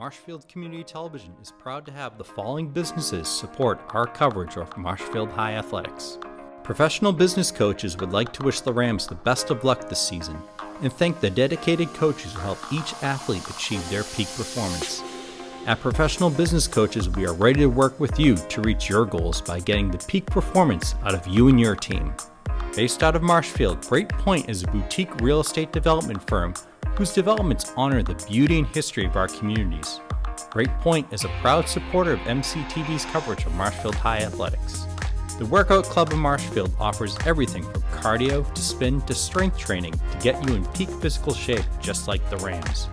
Marshfield Community Television is proud to have the following businesses support our coverage of Marshfield High Athletics. Professional business coaches would like to wish the Rams the best of luck this season and thank the dedicated coaches who help each athlete achieve their peak performance. At Professional Business Coaches, we are ready to work with you to reach your goals by getting the peak performance out of you and your team. Based out of Marshfield, Brait Point is a boutique real estate development firm whose developments honor the beauty and history of our communities. Brait Point is a proud supporter of MCTV's coverage of Marshfield High Athletics. The Workout Club of Marshfield offers everything from cardio to spin to strength training to get you in peak physical shape just like the Rams.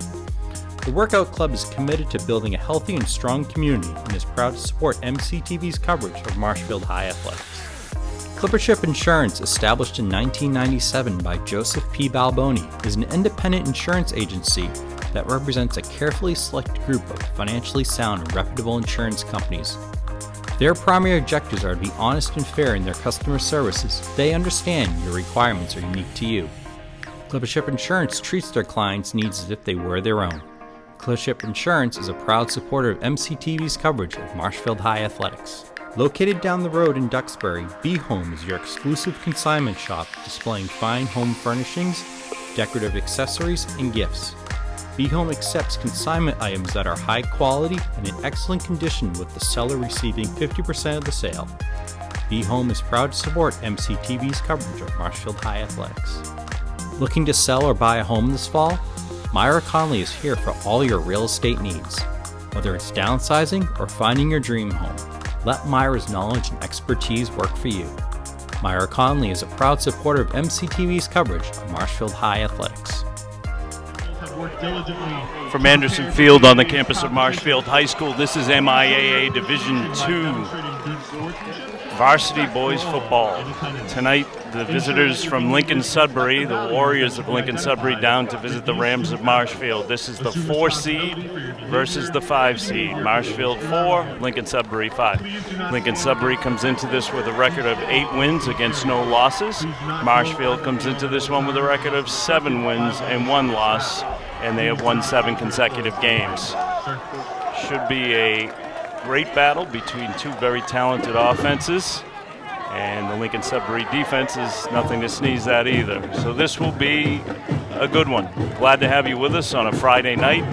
The Workout Club is committed to building a healthy and strong community and is proud to support MCTV's coverage of Marshfield High Athletics. Clippership Insurance, established in 1997 by Joseph P. Balboni, is an independent insurance agency that represents a carefully selected group of financially sound and reputable insurance companies. Their primary objectives are to be honest and fair in their customer services. They understand your requirements are unique to you. Clippership Insurance treats their clients' needs as if they were their own. Clippership Insurance is a proud supporter of MCTV's coverage of Marshfield High Athletics. Located down the road in Duxbury, Be Home is your exclusive consignment shop displaying fine home furnishings, decorative accessories, and gifts. Be Home accepts consignment items that are high quality and in excellent condition, with the seller receiving 50% of the sale. Be Home is proud to support MCTV's coverage of Marshfield High Athletics. Looking to sell or buy a home this fall? Mayra Connolly is here for all your real estate needs. Whether it's downsizing or finding your dream home, let Mayra's knowledge and expertise work for you. Mayra Connolly is a proud supporter of MCTV's coverage of Marshfield High Athletics. From Anderson Field on the campus of Marshfield High School, this is MIAA Division II Varsity Boys Football. Tonight, the visitors from Lincoln-Sudbury, the Warriors of Lincoln-Sudbury, down to visit the Rams of Marshfield. This is the 4 seed versus the 5 seed. Marshfield 4, Lincoln-Sudbury 5. Lincoln-Sudbury comes into this with a record of 8 wins against no losses. Marshfield comes into this one with a record of 7 wins and 1 loss, and they have won 7 consecutive games. Should be a great battle between two very talented offenses, and the Lincoln-Sudbury defense is nothing to sneeze at either. So this will be a good one. Glad to have you with us on a Friday night,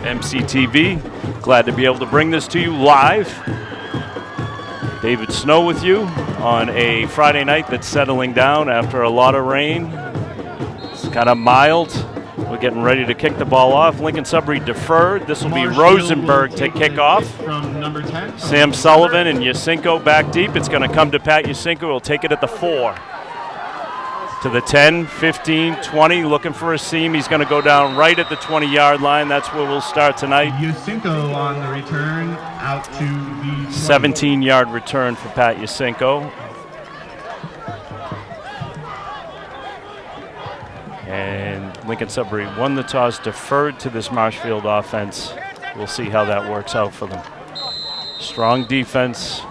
MCTV. Glad to be able to bring this to you live. David Snow with you on a Friday night that's settling down after a lot of rain. It's kind of mild. We're getting ready to kick the ball off. Lincoln-Sudbury deferred. This will be Rosenberg to kick off. Sam Sullivan and Yasinko back deep. It's going to come to Pat Yasinko. He'll take it at the 4. To the 10, 15, 20, looking for a seam. He's going to go down right at the 20-yard line. That's where we'll start tonight. Yasinko on the return out to the 17-yard return for Pat Yasinko. And Lincoln-Sudbury won the toss, deferred to this Marshfield offense. We'll see how that works out for them. Strong defense,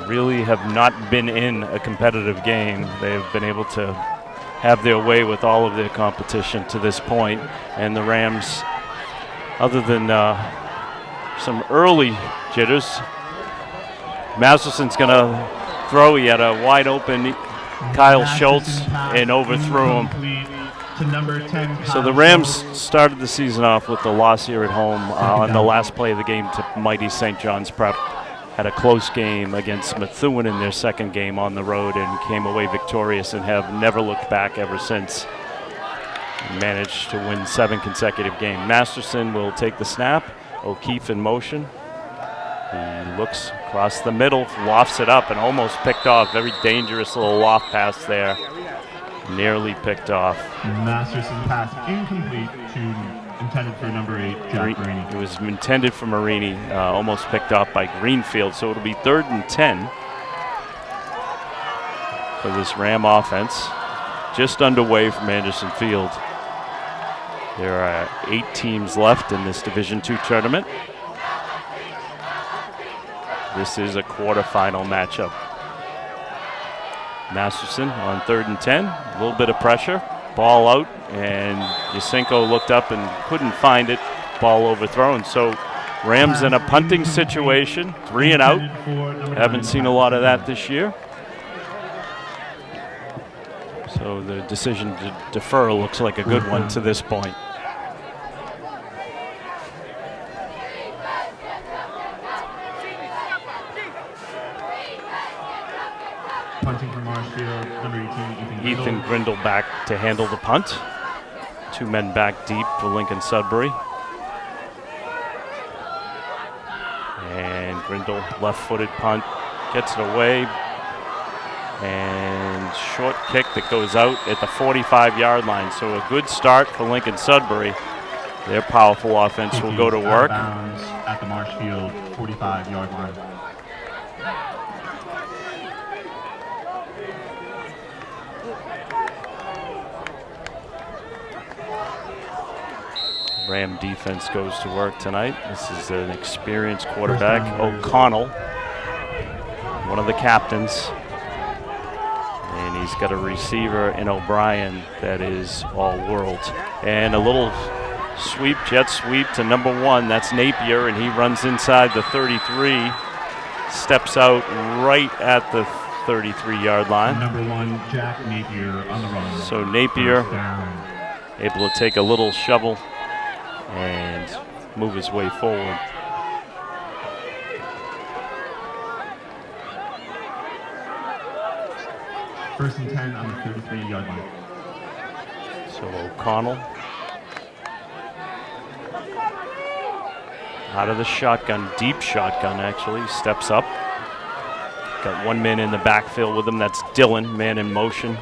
really have not been in a competitive game. They've been able to have their way with all of their competition to this point. And the Rams, other than some early jitters, Masterson's going to throw. He had a wide open Kyle Schultz and overthrew him. So the Rams started the season off with the loss here at home on the last play of the game to mighty St. John's Prep. Had a close game against Methuen in their second game on the road and came away victorious and have never looked back ever since. Managed to win 7 consecutive games. Masterson will take the snap. O'Keefe in motion. He looks across the middle, lofts it up and almost picked off. Very dangerous little loft pass there. Nearly picked off. Masterson pass incomplete to intended for number 8, Jack Marini. It was intended for Marini, almost picked off by Greenfield. So it'll be 3rd and 10 for this Ram offense. Just underway from Anderson Field. There are 8 teams left in this Division II tournament. This is a quarterfinal matchup. Masterson on 3rd and 10, a little bit of pressure, ball out, and Yasinko looked up and couldn't find it, ball overthrown. So Rams in a punting situation, 3 and out. Haven't seen a lot of that this year. So the decision to defer looks like a good one to this point. Punting for Marshfield, number 18, Ethan Grindle back to handle the punt. 2 men back deep for Lincoln-Sudbury. And Grindle, left-footed punt, gets it away. And short kick that goes out at the 45-yard line. So a good start for Lincoln-Sudbury. Their powerful offense will go to work. At the Marshfield 45-yard line. Ram defense goes to work tonight. This is an experienced quarterback, O'Connell, one of the captains. And he's got a receiver in O'Brien that is all world. And a little sweep, jet sweep to number 1. That's Napier, and he runs inside the 33. Steps out right at the 33-yard line. Number 1, Jack Napier on the run. So Napier able to take a little shovel and move his way forward. First and 10 on the 33-yard line. So O'Connell out of the shotgun, deep shotgun actually, steps up. Got 1 man in the backfield with him, that's Dillon, man in motion.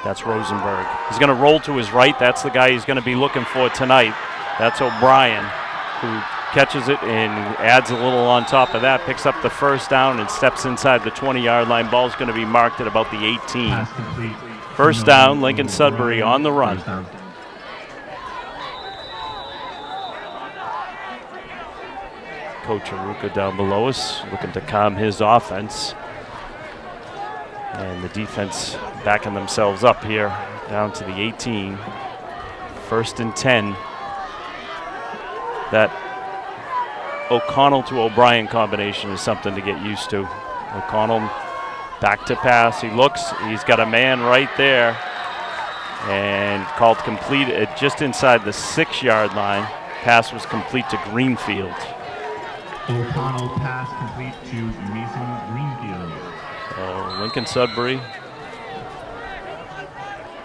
That's Rosenberg. He's going to roll to his right. That's the guy he's going to be looking for tonight. That's O'Brien, who catches it and adds a little on top of that, picks up the first down and steps inside the 20-yard line. Ball's going to be marked at about the 18. First down, Lincoln-Sudbury on the run. Coach Aruka down below us, looking to calm his offense. And the defense backing themselves up here down to the 18. First and 10. That O'Connell to O'Brien combination is something to get used to. O'Connell back to pass. He looks. He's got a man right there. And called complete at just inside the 6-yard line. Pass was complete to Greenfield. O'Connell pass complete to Mason Greenfield. So Lincoln-Sudbury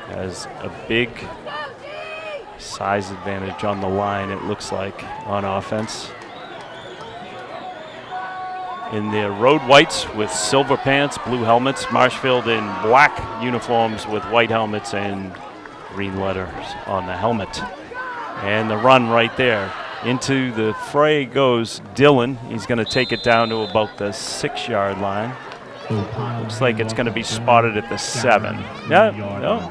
has a big size advantage on the line, it looks like, on offense. In their road whites with silver pants, blue helmets. Marshfield in black uniforms with white helmets and green letters on the helmet. And the run right there. Into the fray goes Dillon. He's going to take it down to about the 6-yard line. Looks like it's going to be spotted at the 7. Yeah, no.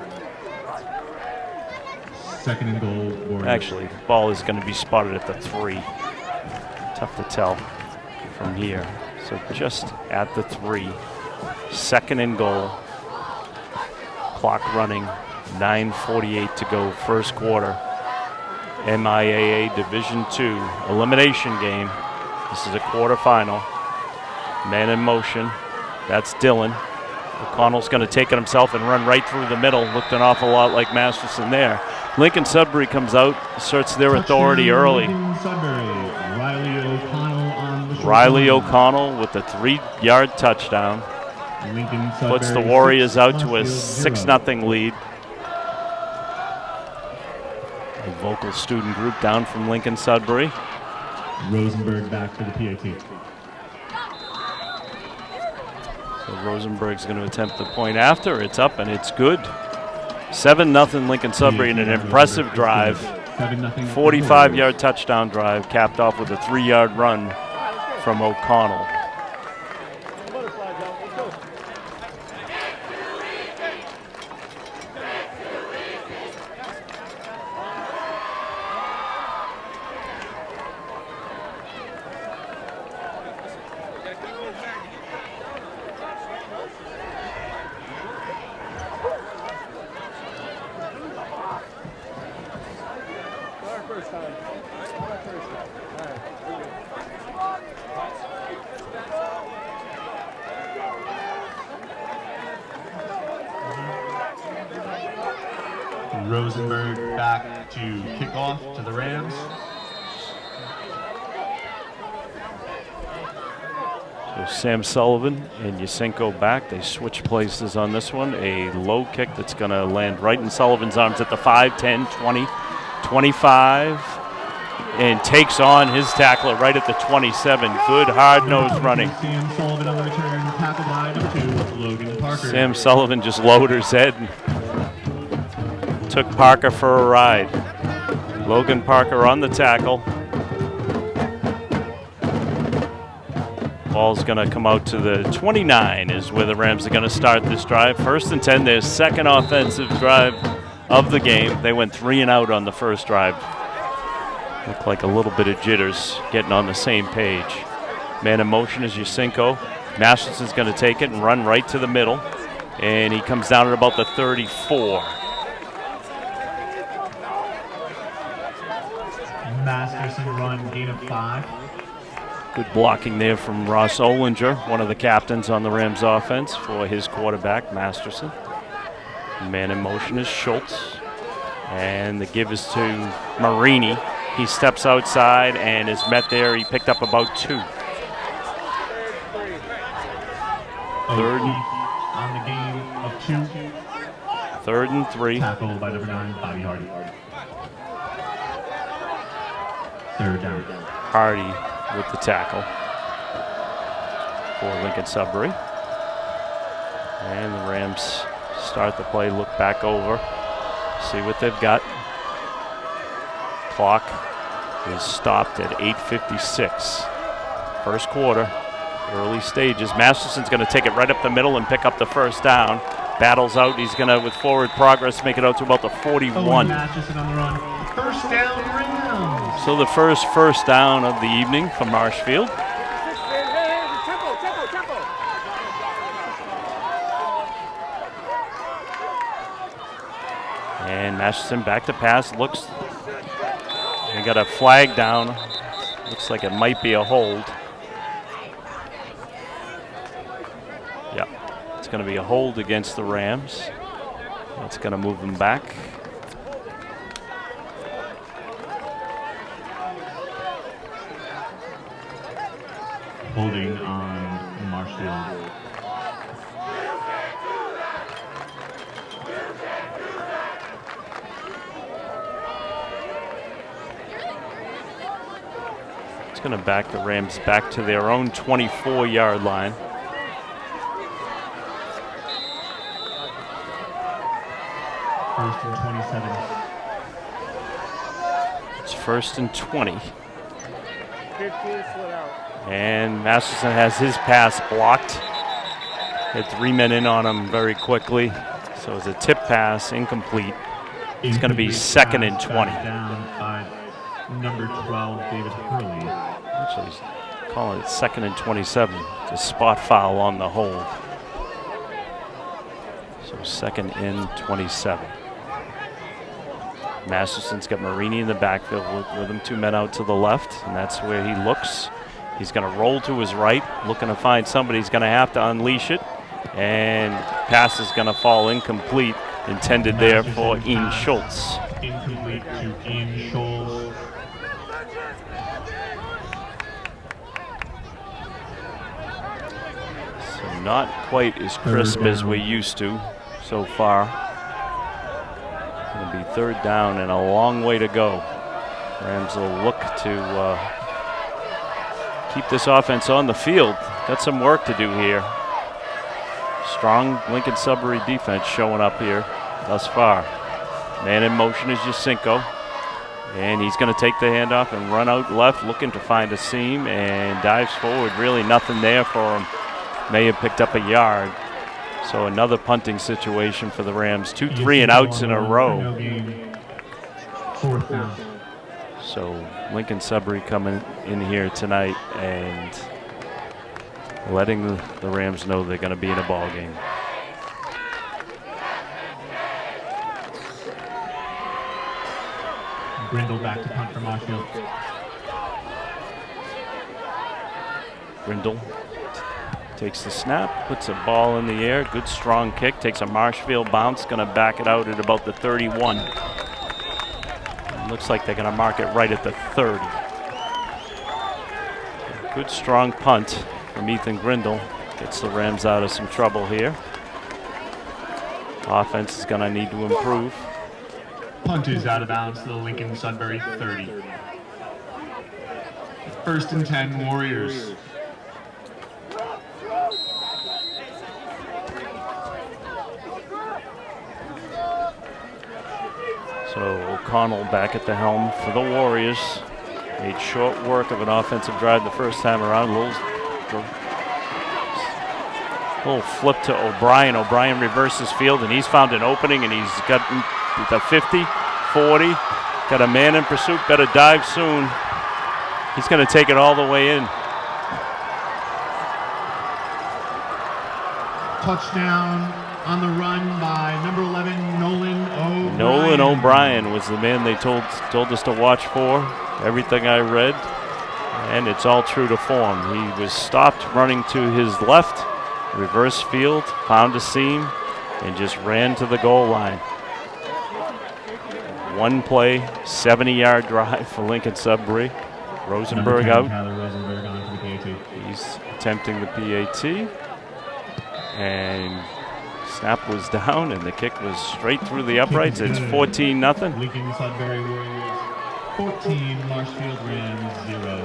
Second and goal. Actually, the ball is going to be spotted at the 3. Tough to tell from here. So just at the 3. Second and goal. Clock running. 9:48 to go, first quarter. MIAA Division II elimination game. This is a quarterfinal. Man in motion. That's Dillon. O'Connell's going to take it himself and run right through the middle. Looked an awful lot like Masterson there. Lincoln-Sudbury comes out, asserts their authority early. Riley O'Connell with the 3-yard touchdown. Puts the Warriors out to a 6-0 lead. A vocal student group down from Lincoln-Sudbury. Rosenberg back for the PAT. So Rosenberg's going to attempt the point after. It's up and it's good. 7-0 Lincoln-Sudbury in an impressive drive. 45-yard touchdown drive, capped off with a 3-yard run from O'Connell. Rosenberg back to kickoff to the Rams. So Sam Sullivan and Yusenko back. They switch places on this one. A low kick that's going to land right in Sullivan's arms at the 5, 10, 20, 25. And takes on his tackler right at the 27. Good hard-nosed running. Sam Sullivan on the return, tackled by number 2, Logan Parker. Sam Sullivan just lowered his head and took Parker for a ride. Logan Parker on the tackle. Ball's going to come out to the 29 is where the Rams are going to start this drive. 1st and 10, their second offensive drive of the game. They went 3 and out on the first drive. Looked like a little bit of jitters getting on the same page. Man in motion is Yusenko. Masterson's going to take it and run right to the middle. And he comes down at about the 34. Masterson run, gain of 5. Good blocking there from Ross Olinger, one of the captains on the Rams offense, for his quarterback, Masterson. Man in motion is Schultz. And the give is to Marini. He steps outside and is met there. He picked up about 2. Third on the gain of 2. 3rd and 3. Tackled by number 9, Bobby Hardy. 3rd down. Hardy with the tackle for Lincoln-Sudbury. And the Rams start the play, look back over, see what they've got. Clock is stopped at 8:56. First quarter, early stages. Masterson's going to take it right up the middle and pick up the first down. Battles out. He's going to, with forward progress, make it out to about the 41. Masterson on the run. First down, Rams. So the first down of the evening for Marshfield. And Masterson back to pass. Looks, they got a flag down. Looks like it might be a hold. Yeah, it's going to be a hold against the Rams. That's going to move them back. Holding on Marshfield. It's going to back the Rams back to their own 24-yard line. First and 27. It's 1st and 20. And Masterson has his pass blocked. Had 3 men in on him very quickly. So it's a tip pass, incomplete. It's going to be 2nd and 20. Down by number 12, David Hurley. Actually, he's calling it 2nd and 27. It's a spot foul on the hold. So 2nd and 27. Masterson's got Marini in the backfield with him, 2 men out to the left, and that's where he looks. He's going to roll to his right, looking to find somebody. He's going to have to unleash it, and pass is going to fall incomplete, intended there for Ian Schultz. Incomplete to Ian Schultz. So not quite as crisp as we're used to so far. Going to be 3rd down and a long way to go. Rams will look to keep this offense on the field. Got some work to do here. Strong Lincoln-Sudbury defense showing up here thus far. Man in motion is Yusenko. And he's going to take the handoff and run out left, looking to find a seam, and dives forward. Really nothing there for him. May have picked up a yard. So another punting situation for the Rams. 2 3 and outs in a row. 4th down. So Lincoln-Sudbury coming in here tonight and letting the Rams know they're going to be in a ball game. Grindle back to punt for Marshfield. Grindle Takes the snap, puts a ball in the air, good strong kick, takes a Marshfield bounce, gonna back it out at about the 31. It looks like they're gonna mark it right at the 30. Good strong punt from Ethan Grindle. Gets the Rams out of some trouble here. Offense is gonna need to improve. Punt is out of bounds to the Lincoln-Sudbury 30. 1st and 10 Warriors. So O'Connell back at the helm for the Warriors. Made short work of an offensive drive the first time around. Little flip to O'Brien. O'Brien reverses field, and he's found an opening, and he's got the 50, 40. Got a man in pursuit. Better dive soon. He's going to take it all the way in. Touchdown on the run by number 11, Nolan O'Brien. Nolan O'Brien was the man they told us to watch for. Everything I read, and it's all true to form. He was stopped running to his left, reverse field, found a seam, and just ran to the goal line. One play, 70-yard drive for Lincoln-Sudbury. Rosenberg out. Rosenberg on to the PAT. He's attempting the PAT. And snap was down, and the kick was straight through the uprights. It's 14-0. Lincoln-Sudbury Warriors 14, Marshfield Rams 0.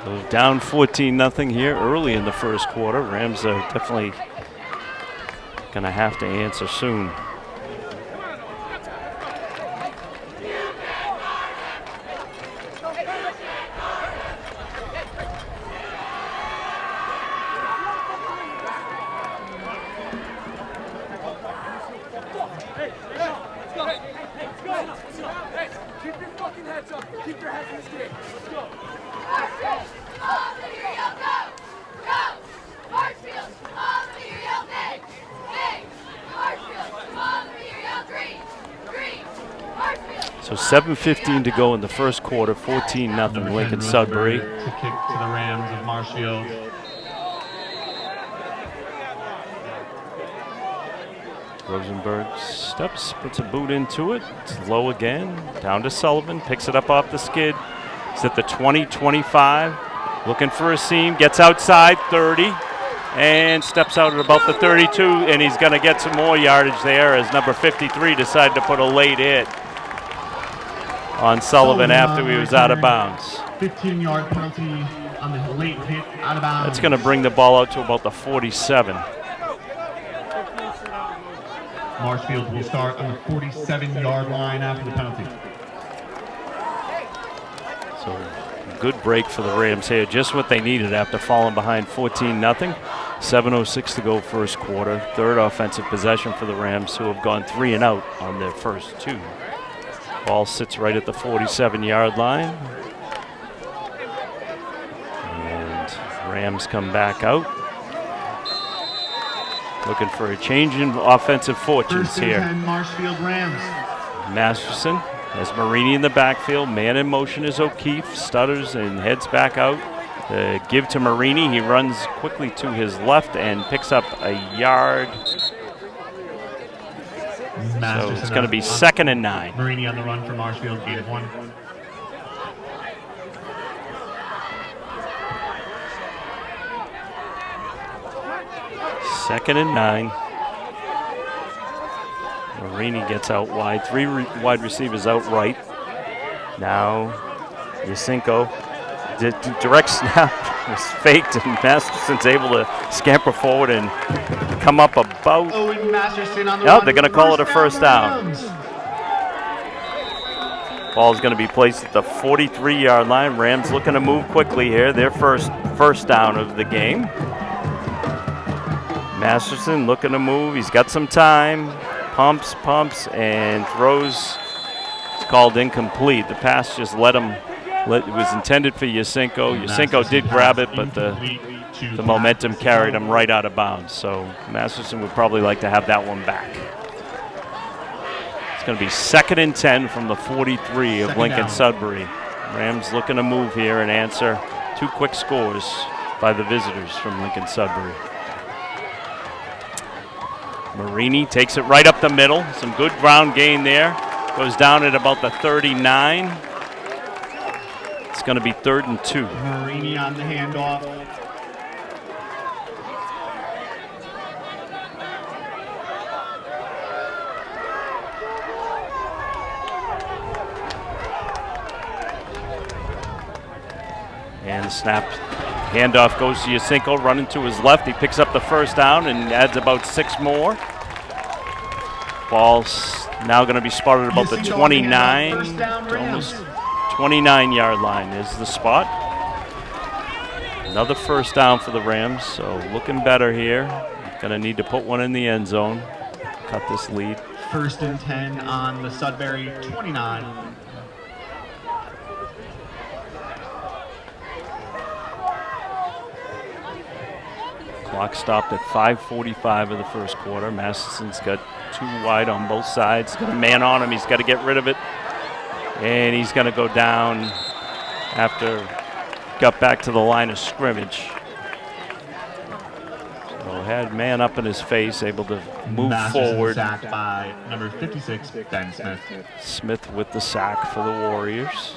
So down 14-0 here early in the first quarter. Rams are definitely going to have to answer soon. So 7:15 to go in the first quarter, 14-0 Lincoln-Sudbury. To kick to the Rams of Marshfield. Rosenberg steps, puts a boot into it. It's low again, down to Sullivan, picks it up off the skid. He's at the 20-25, looking for a seam, gets outside 30, and steps out at about the 32, and he's going to get some more yardage there as number 53 decided to put a late hit on Sullivan after he was out of bounds. 15-yard penalty on the late hit out of bounds. That's going to bring the ball out to about the 47. Marshfield will start on the 47-yard line after the penalty. So good break for the Rams here, just what they needed after falling behind 14-0. 7:06 to go first quarter. Third offensive possession for the Rams, who have gone 3 and out on their first 2. Ball sits right at the 47-yard line. And Rams come back out. Looking for a change in offensive fortunes First and here. 10 Marshfield Rams. Masterson has Marini in the backfield. Man in motion is O'Keefe. Stutters and heads back out. Give to Marini. He runs quickly to his left and picks up a yard. So it's going to be 2nd and 9. Marini on the run for Marshfield, gain of 1. Second and 9. Marini gets out wide. 3 wide receivers out right. Now Yasinko. Direct snap was faked, and Masterson's able to scamper forward and come up about. Owen Masterson on the they're going to call it a first down. Ball's going to be placed at the 43-yard line. Rams looking to move quickly here. Their first down of the game. Masterson looking to move. He's got some time. Pumps, and throws. It's called incomplete. The pass just let him. It was intended for Yasinko. Yasinko did grab it, but the momentum carried him right out of bounds. So Masterson would probably like to have that one back. It's going to be 2nd and 10 from the 43 of Lincoln-Sudbury. Rams looking to move here and answer 2 quick scores by the visitors from Lincoln-Sudbury. Marini takes it right up the middle. Some good ground gain there. Goes down at about the 39. It's going to be 3rd and 2. Marini on the handoff. And the snap handoff goes to Yasinko, running to his left. He picks up the first down and adds about 6 more. Ball's now going to be spotted about the 29, almost 29-yard line is the spot. Another first down for the Rams, so looking better here. Going to need to put one in the end zone, cut this lead. 1st and 10 on the Sudbury 29. Clock stopped at 5:45 of the first quarter. Masterson's got 2 wide on both sides. Got a man on him. He's got to get rid of it. And he's going to go down after got back to the line of scrimmage. So had man up in his face, able to move forward. Sacked by number 56, Ben Smith. Smith with the sack for the Warriors.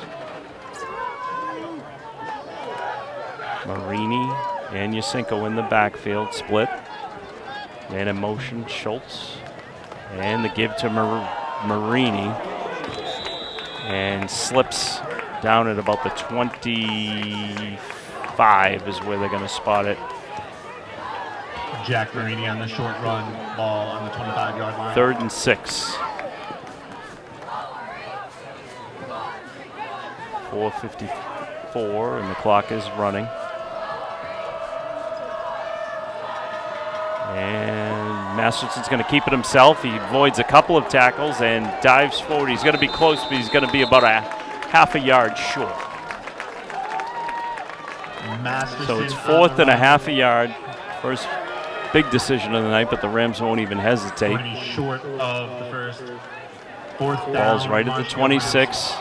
Marini and Yasinko in the backfield, split. Man in motion, Schultz. And the give to Marini. And slips down at about the 25 is where they're going to spot it. Jack Marini on the short run, ball on the 25-yard line. 3rd and 6. 4:54 and the clock is running. And Masterson's going to keep it himself. He avoids a couple of tackles and dives forward. He's going to be close, but he's going to be about a half a yard short. So it's 4th and a half a yard. First big decision of the night, but the Rams won't even hesitate. Short of the first. 4th down. Ball's right at the 26.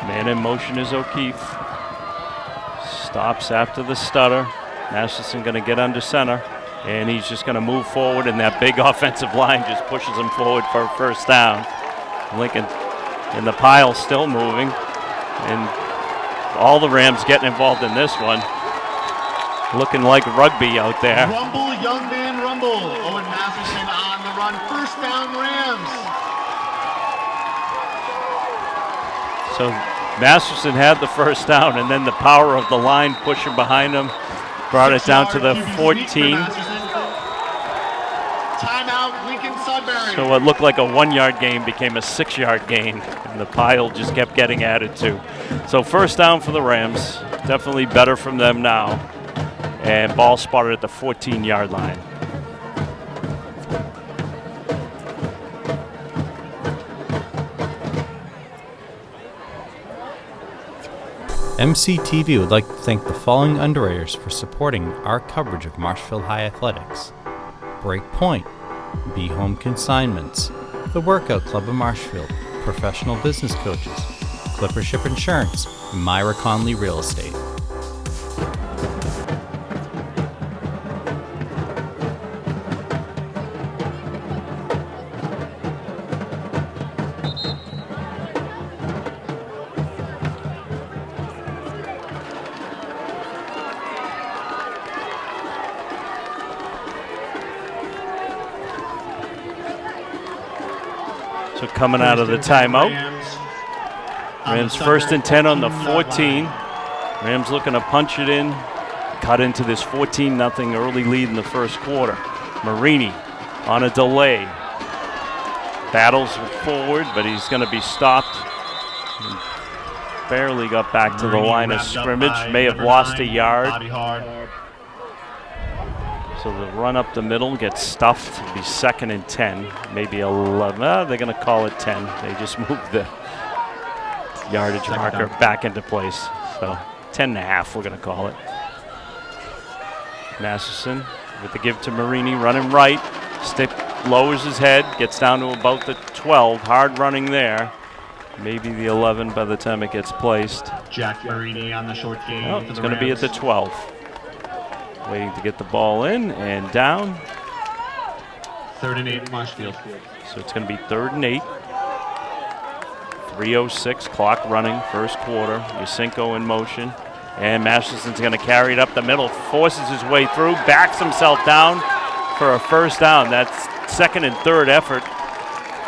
Man in motion is O'Keefe. Stops after the stutter. Masterson going to get under center, and he's just going to move forward, and that big offensive line just pushes him forward for a first down. Lincoln in the pile still moving, and all the Rams getting involved in this one. Looking like rugby out there. Rumble, young man, rumble. Owen Masterson on the run. First down, Rams. So Masterson had the first down, and then the power of the line pushing behind him brought it down to the 14. Timeout, Lincoln-Sudbury. So what looked like a 1-yard gain became a 6-yard gain, and the pile just kept getting added to. So first down for the Rams, definitely better from them now. And ball spotted at the 14-yard line. MCTV would like to thank the following underwriters for supporting our coverage of Marshfield High Athletics: Brait Point, Be Home Consignments, the Workout Club of Marshfield, Professional Business Coaches, Clippership Insurance, and Mayra Connolly Real Estate. So coming out of the timeout, Rams 1st and 10 on the 14. Rams looking to punch it in, cut into this 14-0 early lead in the first quarter. Marini on a delay. Battles forward, but he's going to be stopped. Barely got back to the line of scrimmage. May have lost a yard. So the run up the middle gets stuffed. It'll be 2nd and 10, maybe 11. They're going to call it 10. They just moved the yardage marker back into place. So 10.5, we're going to call it. Masterson with the give to Marini, running right. Stick lowers his head, gets down to about the 12. Hard running there. maybe the 11 by the time it gets placed. Jack Marini on the short game. Oh, it's going to be at the 12. Waiting to get the ball in and down. 3rd and 8 Marshfield. So it's going to be 3rd and 8. 3:06 clock running, first quarter. Yasinko in motion. And Masterson's going to carry it up the middle, forces his way through, backs himself down for a first down. That's 2nd and 3rd effort.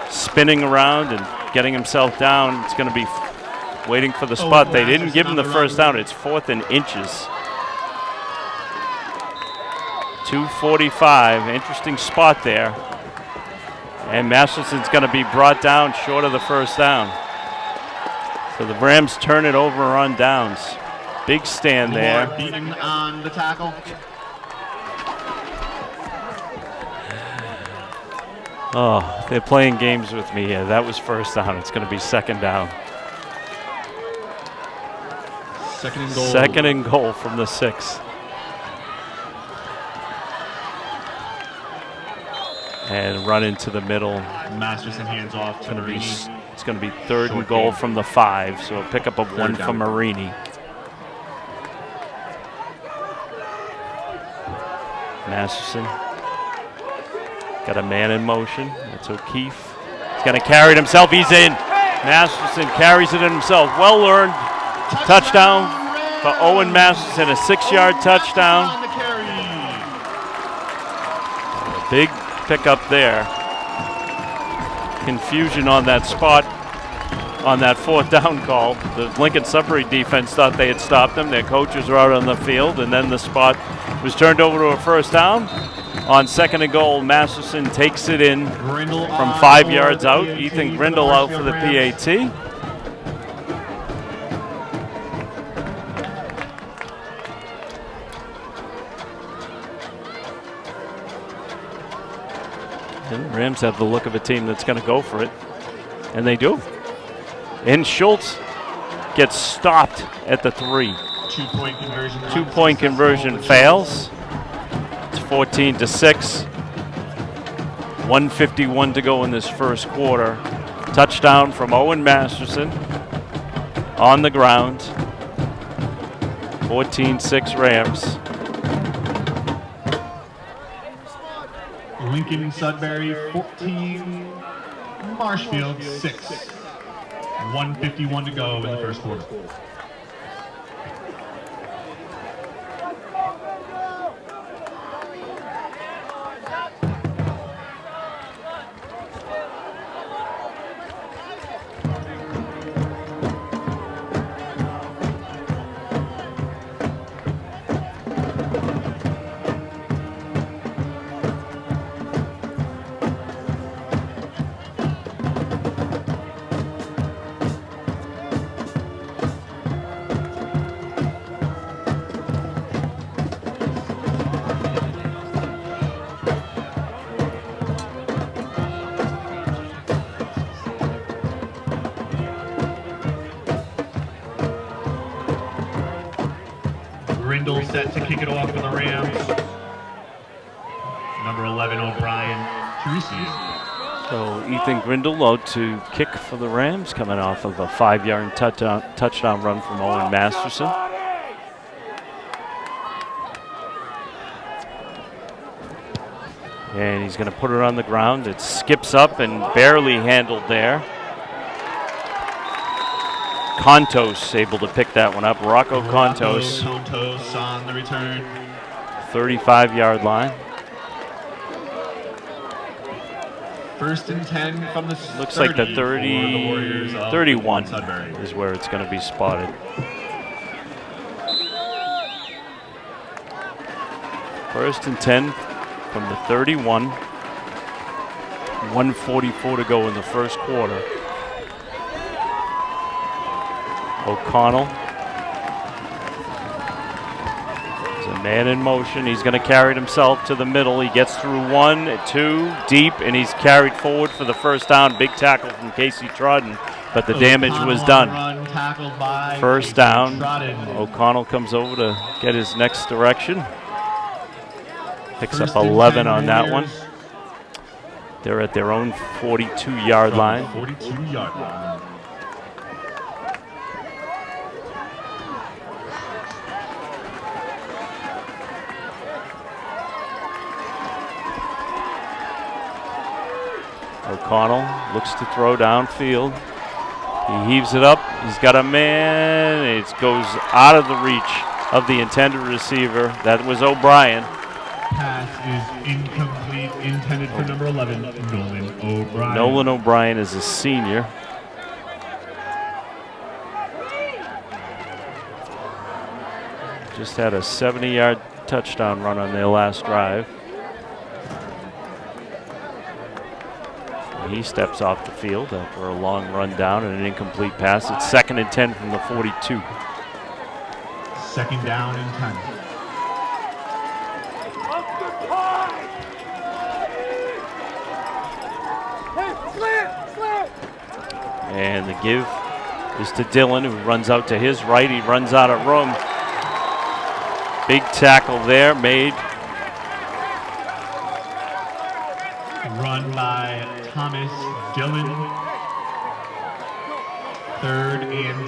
Spinning around and getting himself down. It's going to be waiting for the spot. They didn't give him the first down. It's 4th and inches. 2:45. Interesting spot there. And Masterson's going to be brought down short of the first down. So the Rams turn it over on downs. Big stand there. Beaten on the tackle. Oh, they're playing games with me here. That was first down. It's going to be 2nd down. 2nd and goal. 2nd and goal from the 6. And run into the middle. Masterson hands off to Marini. It's going to be 3rd and goal from the 5, so a pickup of 1 for Marini. Masterson got a man in motion. That's O'Keefe. He's going to carry it himself. He's in. Masterson carries it in himself. Well earned touchdown for Owen Masterson, a 6-yard touchdown. Big pickup there. Confusion on that spot on that 4th down call. The Lincoln-Sudbury defense thought they had stopped them. Their coaches were out on the field, and then the spot was turned over to a first down. On 2nd and goal, Masterson takes it in from 5 yards out. Ethan Grindle out for the PAT. And the Rams have the look of a team that's going to go for it, and they do. And Schultz gets stopped at the 3. 2-point conversion. 2-point conversion fails. It's 14-6. 1:51 to go in this first quarter. Touchdown from Owen Masterson on the ground. 14-6 Rams. Lincoln-Sudbury 14, Marshfield 6. 1:51 to go in the first quarter. Grindle set to kick it off for the Rams. Number 11, O'Brien Teresi. So Ethan Grindle out to kick for the Rams, coming off of a 5-yard touchdown run from Owen Masterson. And he's going to put it on the ground. It skips up and barely handled there. Contos able to pick that one up. Rocco Contos. Contos on the return. 35-yard line. 1st and 10 from the Looks like the 31 Sudbury is where it's going to be spotted. First and 10 from the 31. 1:44 to go in the first quarter. O'Connell. There's a man in motion. He's going to carry it himself to the middle. He gets through 1, 2, deep, and he's carried forward for the first down. Big tackle from Casey Trodden, but the damage was done. First down. O'Connell comes over to get his next direction. Picks up 11 on that one. They're at their own 42-yard line. 42-yard line. Connolly looks to throw downfield. He heaves it up. He's got a man. It goes out of the reach of the intended receiver. That was O'Brien. Pass is incomplete, intended for number 11, Nolan O'Brien. Nolan O'Brien is a senior. Just had a 70-yard touchdown run on their last drive. He steps off the field after a long run down and an incomplete pass. It's 2nd and 10 from the 42. 2nd down and 10. And the give is to Dillon, who runs out to his right. He runs out of room. Big tackle there made. Run by Thomas Dillon. 3rd and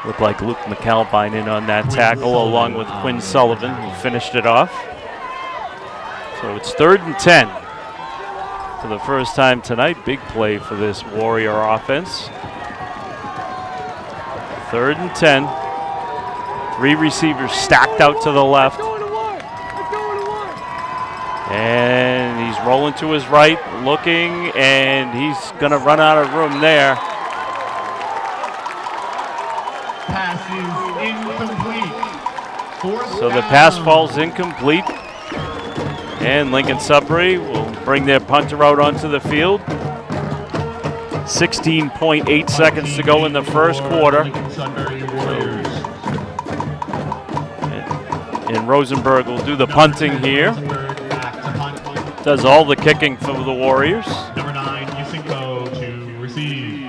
10. Looked like Luke McAlpine in on that tackle, along with Quinn Sullivan, who finished it off. So it's 3rd and 10. For the first time tonight, big play for this Warrior offense. 3rd and 10. 3 receivers stacked out to the left. And he's rolling to his right, looking, and he's going to run out of room there. Pass is incomplete. So the pass falls incomplete. And Lincoln-Sudbury will bring their punter out onto the field. 16.8 seconds to go in the first quarter. And Rosenberg will do the punting here. Does all the kicking for the Warriors. Number 9, Yasinko to receive.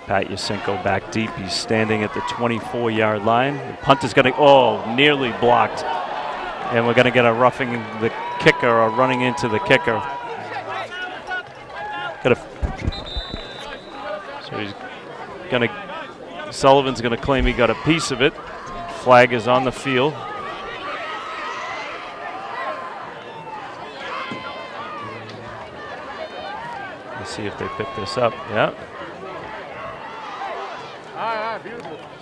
Pat Yasinko back deep. He's standing at the 24-yard line. The punt is going to, nearly blocked. And we're going to get a roughing the kicker or running into the kicker. So he's going to, Sullivan's going to claim he got a piece of it. Flag is on the field. Let's see if they pick this up. Yeah.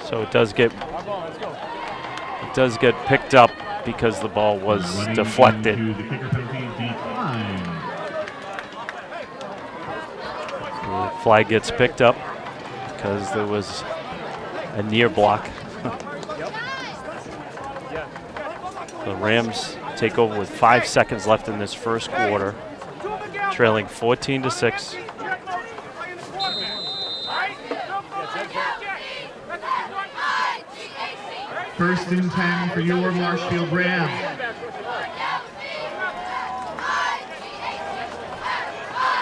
So it does get picked up because the ball was deflected. The flag gets picked up because there was a near block. The Rams take over with 5 seconds left in this first quarter, trailing 14-6. First and 10 for your Marshfield Rams.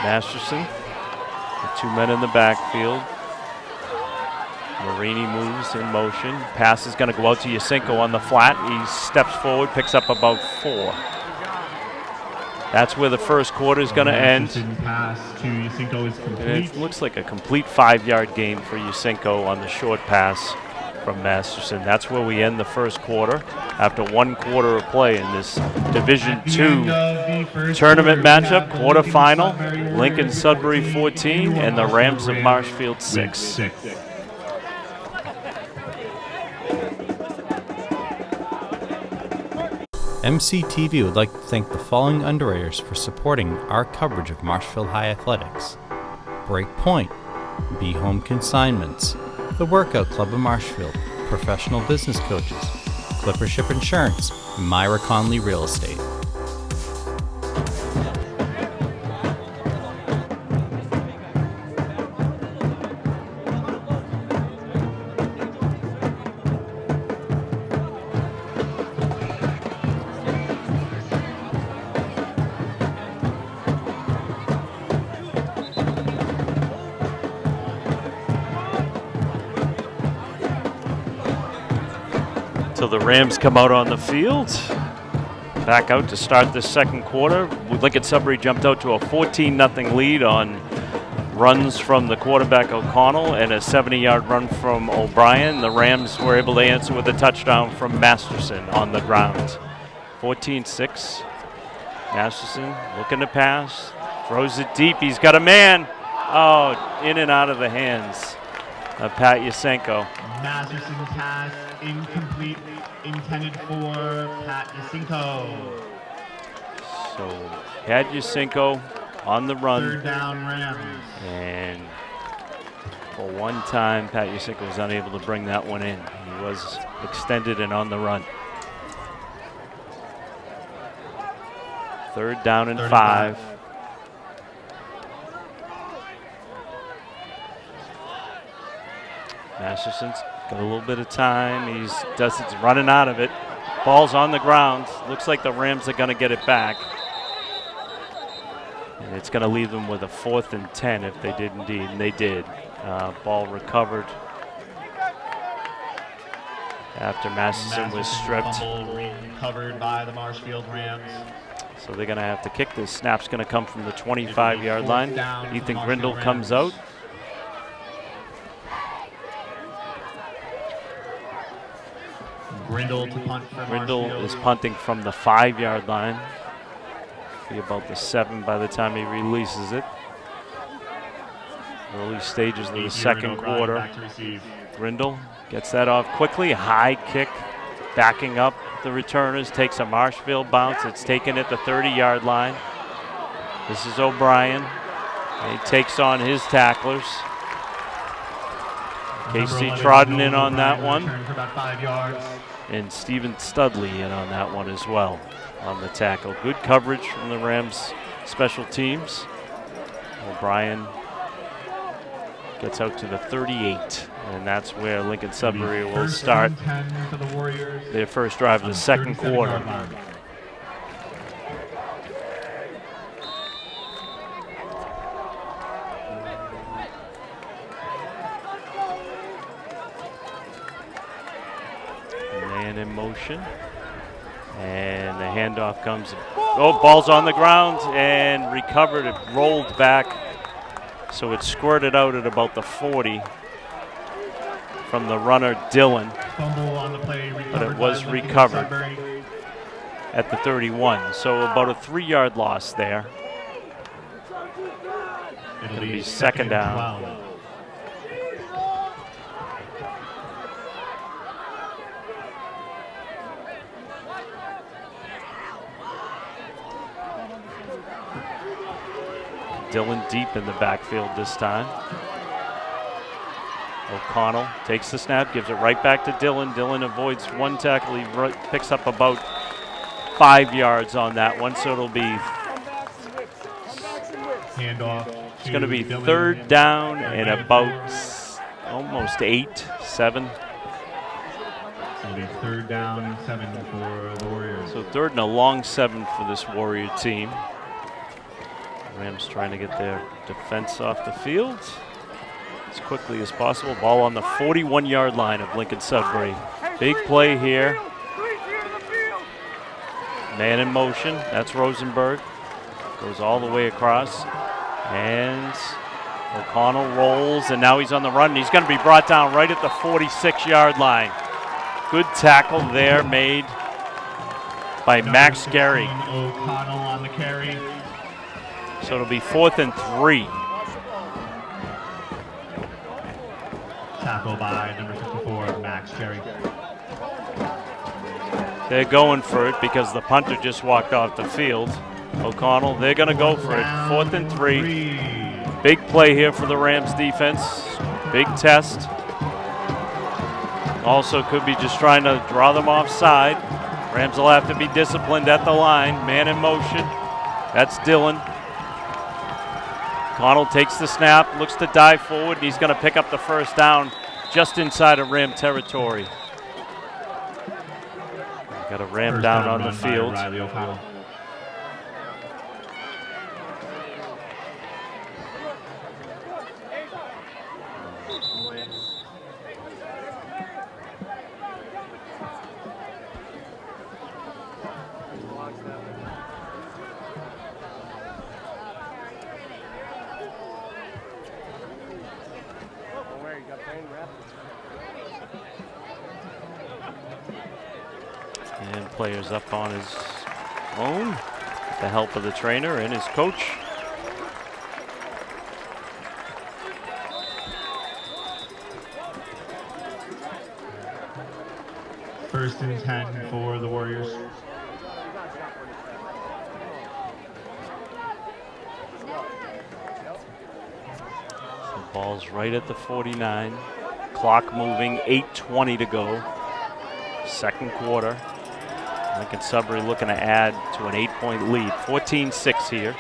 Masterson, the 2 men in the backfield. Marini moves in motion. Pass is going to go out to Yasinko on the flat. He steps forward, picks up about 4. That's where the first quarter is going to end. Pass to Yasinko is complete. And it looks like a complete 5-yard gain for Yasinko on the short pass from Masterson. That's where we end the first quarter after 1 quarter of play in this Division II tournament matchup, quarterfinal. Lincoln-Sudbury 14 and the Rams of Marshfield 6. MCTV would like to thank the following underwriters for supporting our coverage of Marshfield High Athletics: Brait Point, Be Home Consignments, the Workout Club of Marshfield, Professional Business Coaches, Clippership Insurance, and Mayra Connolly Real Estate. So the Rams come out on the field, back out to start this second quarter. Lincoln-Sudbury jumped out to a 14-0 lead on runs from the quarterback O'Connell and a 70-yard run from O'Brien. The Rams were able to answer with a touchdown from Masterson on the ground. 14-6. Masterson looking to pass, throws it deep. He's got a man. Oh, in and out of the hands of Pat Yasenko. Masterson's pass incomplete, intended for Pat Yasenko. So Pat Yasenko on the run. Third down, Rams. And for one time, Pat Yasenko was unable to bring that one in. He was extended and on the run. Third down and 5. Masterson's got a little bit of time. He's running out of it. Ball's on the ground. Looks like the Rams are going to get it back. And it's going to leave them with a 4th and 10 if they did indeed, and they did. Ball recovered after Masterson was stripped. Recovered by the Marshfield Rams. So they're going to have to kick this. Snap's going to come from the 25-yard line. Ethan Grindle comes out. Grindle to punt for Grindle Marshfield. is punting from the 5-yard line. Be about the 7 by the time he releases it. Early stages of the second quarter. Grindle gets that off quickly. High kick, backing up the returners. Takes a Marshfield bounce. It's taken at the 30-yard line. This is O'Brien. And he takes on his tacklers. Casey Trodden in on that one. And Stephen Studley in on that one as well on the tackle. Good coverage from the Rams special teams. O'Brien gets out to the 38, and that's where Lincoln-Sudbury will start their first drive of the second quarter. Man in motion, and the handoff comes. Oh, ball's on the ground and recovered. It rolled back, so it squirted out at about the 40 from the runner Dillon, but it was recovered at the 31. So about a 3-yard loss there. It'll be second down. Dillon deep in the backfield this time. O'Connell takes the snap, gives it right back to Dillon. Dillon avoids one tackle. He picks up about 5 yards on that one, so it'll be handoff. It's going to be third down and about almost 8, 7. So it'll be third down and 7 for the Warriors. So third and a long 7 for this Warrior team. Rams trying to get their defense off the field as quickly as possible. Ball on the 41-yard line of Lincoln-Sudbury. Big play here. Man in motion. That's Rosenberg. Goes all the way across. And O'Connell rolls, and now he's on the run. He's going to be brought down right at the 46-yard line. Good tackle there made by Max Gary. O'Connell on the carry. So it'll be 4th and 3. Tackle by number 54, Max Cherry. They're going for it because the punter just walked off the field. O'Connell, they're going to go for it. 4th and 3. Big play here for the Rams defense. Big test. Also could be just trying to draw them offside. Rams will have to be disciplined at the line. Man in motion. That's Dillon. Connell takes the snap, looks to dive forward, and he's going to pick up the first down just inside of Ram territory. Got a Ram down on the field. And players up on his own. the help of the trainer and his coach. First and 10 for the Warriors. The ball's right at the 49. Clock moving, 8:20 to go. Second quarter. Lincoln-Sudbury looking to add to an 8-point lead. 14-6 here.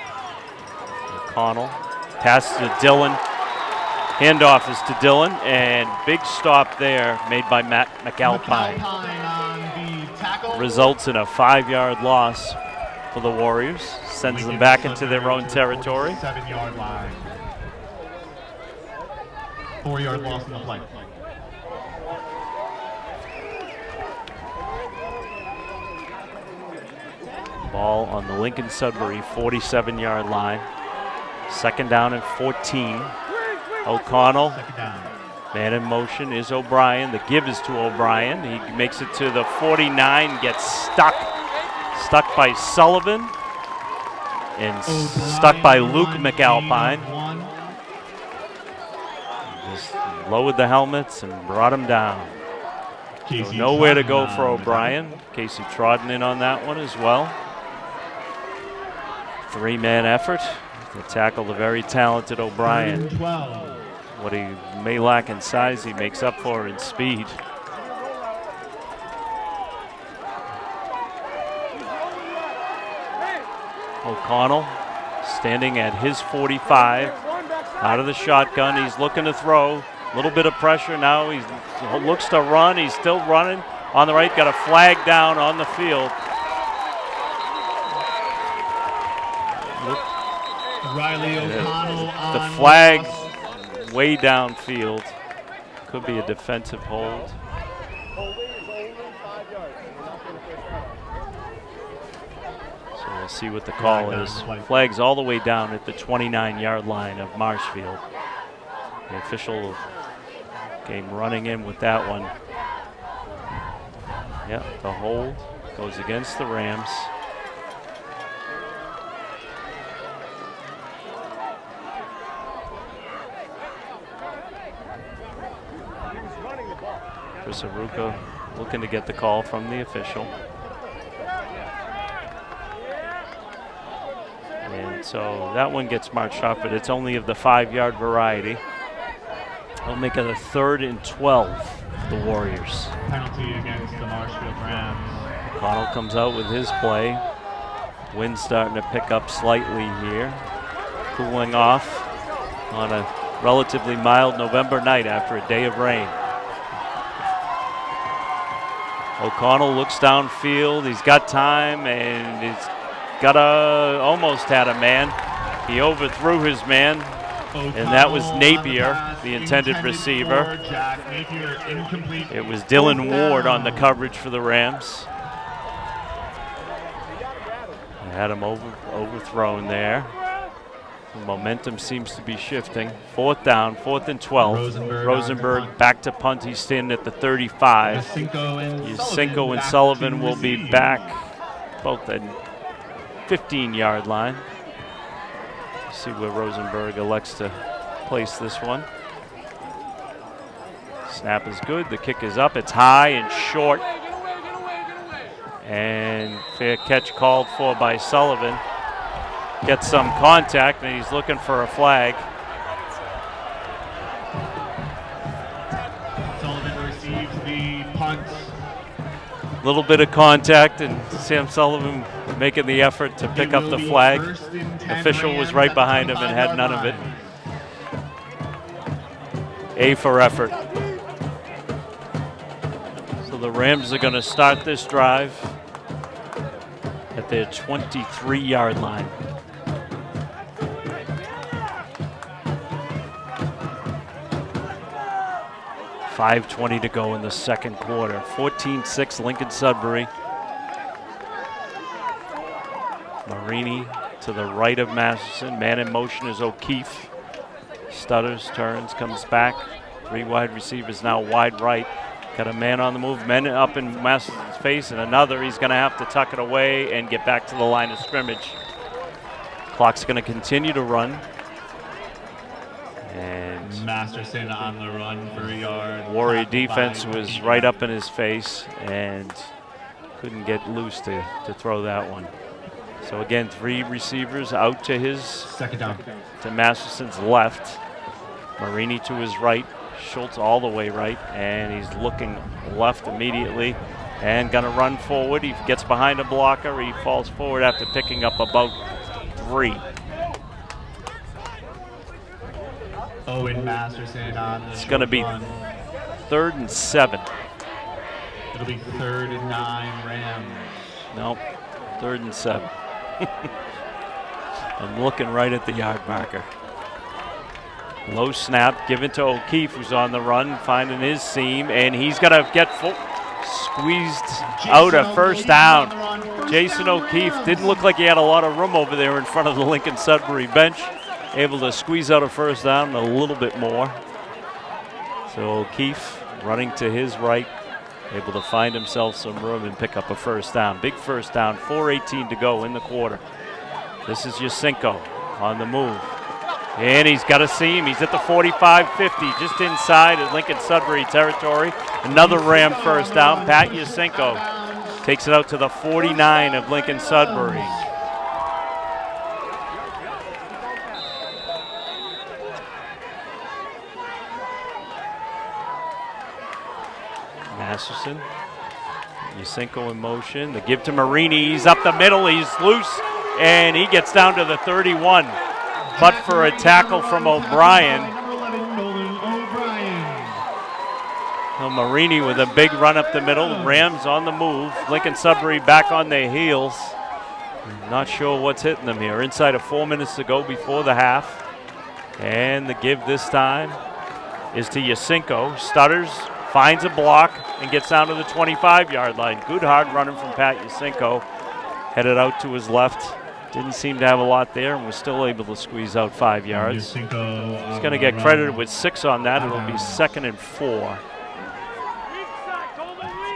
Connolly. Pass to Dillon. Handoff is to Dillon, and big stop there made by Matt McAlpine. Results in a 5-yard loss for the Warriors. Sends them back into their own territory. 7-yard line. 4-yard loss in the play. Ball on the Lincoln-Sudbury 47-yard line. Second down and 14. O'Connell. Man in motion is O'Brien. The give is to O'Brien. He makes it to the 49, gets stuck. Stuck by Sullivan. And stuck by Luke McAlpine. Just lowered the helmets and brought him down. So nowhere to go for O'Brien. Casey Trodden in on that one as well. 3-man effort to tackle the very talented O'Brien. What he may lack in size, he makes up for in speed. O'Connell standing at his 45, out of the shotgun. He's looking to throw. A little bit of pressure now. He looks to run. He's still running on the right. Got a flag down on the field. Riley O'Connell The flag way downfield. Could be a defensive hold. So we'll see what the call is. Flag's all the way down at the 29-yard line of Marshfield. The official came running in with that one. Yeah, the hold goes against the Rams. Chris Aruka looking to get the call from the official. And so that one gets marched off, but it's only of the 5-yard variety. They'll make it a 3rd and 12 for the Warriors. Penalty against the Marshfield Rams. Connell comes out with his play. Wind starting to pick up slightly here. Cooling off on a relatively mild November night after a day of rain. O'Connell looks downfield. He's got time, and he's got almost had a man. He overthrew his man, and that was Napier, the intended receiver. It was Dylan Ward on the coverage for the Rams. They had him overthrown there. The momentum seems to be shifting. 4th down, 4th and 12. Rosenberg back to punt. He's standing at the 35. Yasinko and Sullivan will be back both at 15-yard line. See where Rosenberg elects to place this one. Snap is good. The kick is up. It's high and short. And fair catch called for by Sullivan. Gets some contact, and he's looking for a flag. Sullivan receives the punt. Little bit of contact, and Sam Sullivan making the effort to pick up the flag. The official was right behind him and had none of it. A for effort. So the Rams are going to start this drive at their 23-yard line. 5:20 to go in the second quarter. 14-6 Lincoln-Sudbury. Marini to the right of Masterson. Man in motion is O'Keefe. Stutters, turns, comes back. 3 wide receivers now wide right. Got a man on the move. Men up in Masterson's face, and another. He's going to have to tuck it away and get back to the line of scrimmage. Clock's going to continue to run. And Masterson on the run for a yard. Warrior defense was right up in his face and couldn't get loose to throw that one. So again, 3 receivers out to his second down. To Masterson's left. Marini to his right. Schultz all the way right. And he's looking left immediately and going to run forward. He gets behind a blocker. He falls forward after picking up about 3. Owen Masterson on the It's going to be run. 3rd and 7. It'll be 3rd and 9 Rams. Nope, 3rd and 7. I'm looking right at the yard marker. Low snap given to O'Keefe, who's on the run, finding his seam, and he's going to get squeezed out a first down. Jason O'Keefe didn't look like he had a lot of room over there in front of the Lincoln-Sudbury bench. Able to squeeze out a first down a little bit more. So O'Keefe running to his right, able to find himself some room and pick up a first down. Big first down, 4:18 to go in the quarter. This is Yasinko on the move. And he's got a seam. He's at the 45-50, just inside of Lincoln-Sudbury territory. Another Ram first down. Pat Yasinko takes it out to the 49 of Lincoln-Sudbury. Masterson, Yasinko in motion. The give to Marini. He's up the middle. He's loose, and he gets down to the 31. But for a tackle from O'Brien. Well, Marini with a big run up the middle. Rams on the move. Lincoln-Sudbury back on their heels. Not sure what's hitting them here. Inside of 4 minutes to go before the half. And the give this time is to Yasinko. Stutters, finds a block, and gets down to the 25-yard line. Good hard running from Pat Yasinko. Headed out to his left. Didn't seem to have a lot there and was still able to squeeze out 5 yards. He's going to get credited with 6 on that. It'll be 2nd and 4.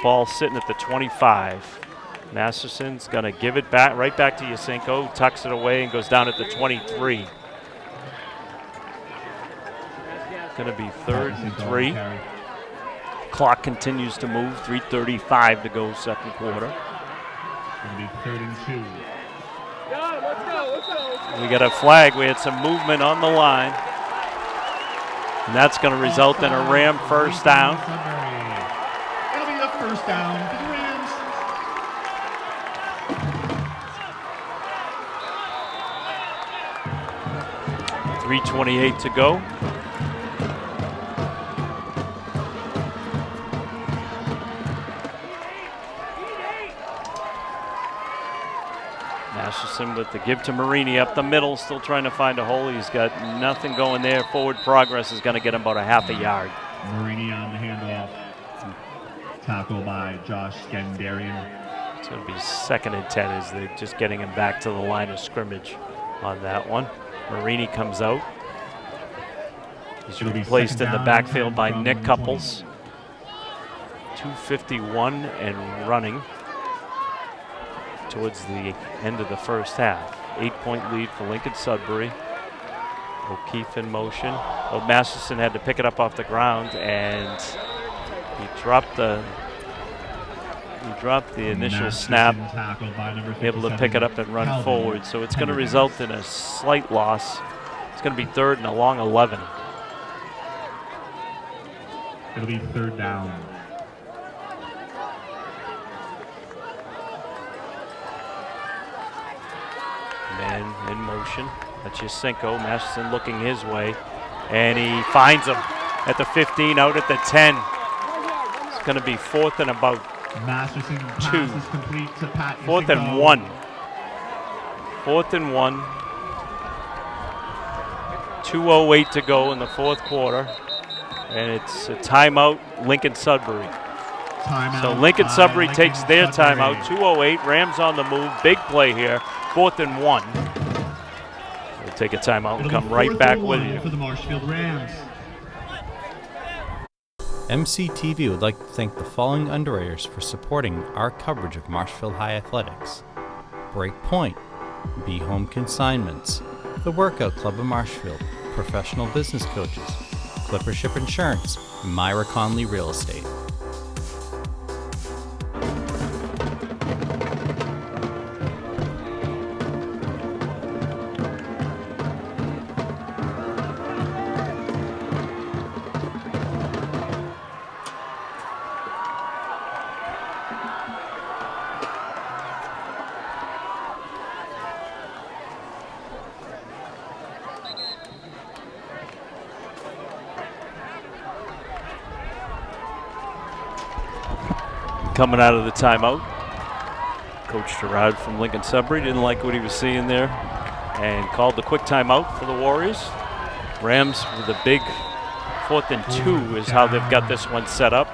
Ball sitting at the 25. Masterson's going to give it back, right back to Yasinko, tucks it away and goes down at the 23. Going to be 3rd and 3. Clock continues to move, 3:35 to go second quarter. It'll be 3rd and 2. We got a flag. We had some movement on the line. And that's going to result in a Ram first down. It'll be the first down for the Rams. .328 to go. Masterson with the give to Marini up the middle, still trying to find a hole. He's got nothing going there. Forward progress is going to get him about a half a yard. Marini on the handoff. Tackle by Josh Gendarian. It's going to be 2nd and 10 as they're just getting him back to the line of scrimmage on that one. Marini comes out. He's replaced in the backfield by Nick Couples. 2:51 and running towards the end of the first half. 8-point lead for Lincoln-Sudbury. O'Keefe in motion. Oh, Masterson had to pick it up off the ground, and he dropped the initial snap, able to pick it up and run forward. So it's going to result in a slight loss. It's going to be 3rd and a long 11. It'll be 3rd down. Man in motion. That's Yasinko. Masterson looking his way. And he finds him at the 15, out at the 10. It's going to be 4th and about Masterson 2. passes complete to Pat 4th and Yasinko. 1. 4th and 1. 2:08 to go in the 4th quarter. And it's a timeout, Lincoln-Sudbury. So Lincoln-Sudbury takes their timeout, 2:08. Rams on the move. Big play here. 4th and 1. We'll take a timeout and come right back with you. For the Marshfield Rams. MCTV would like to thank the following underwriters for supporting our coverage of Marshfield High Athletics: Brait Point, Be Home Consignments, the Workout Club of Marshfield, Professional Business Coaches, Clippership Insurance, and Mayra Connolly Real Estate. Coming out of the timeout, Coach Gerard from Lincoln-Sudbury didn't like what he was seeing there and called the quick timeout for the Warriors. Rams with a big 4th and 2 is how they've got this one set up.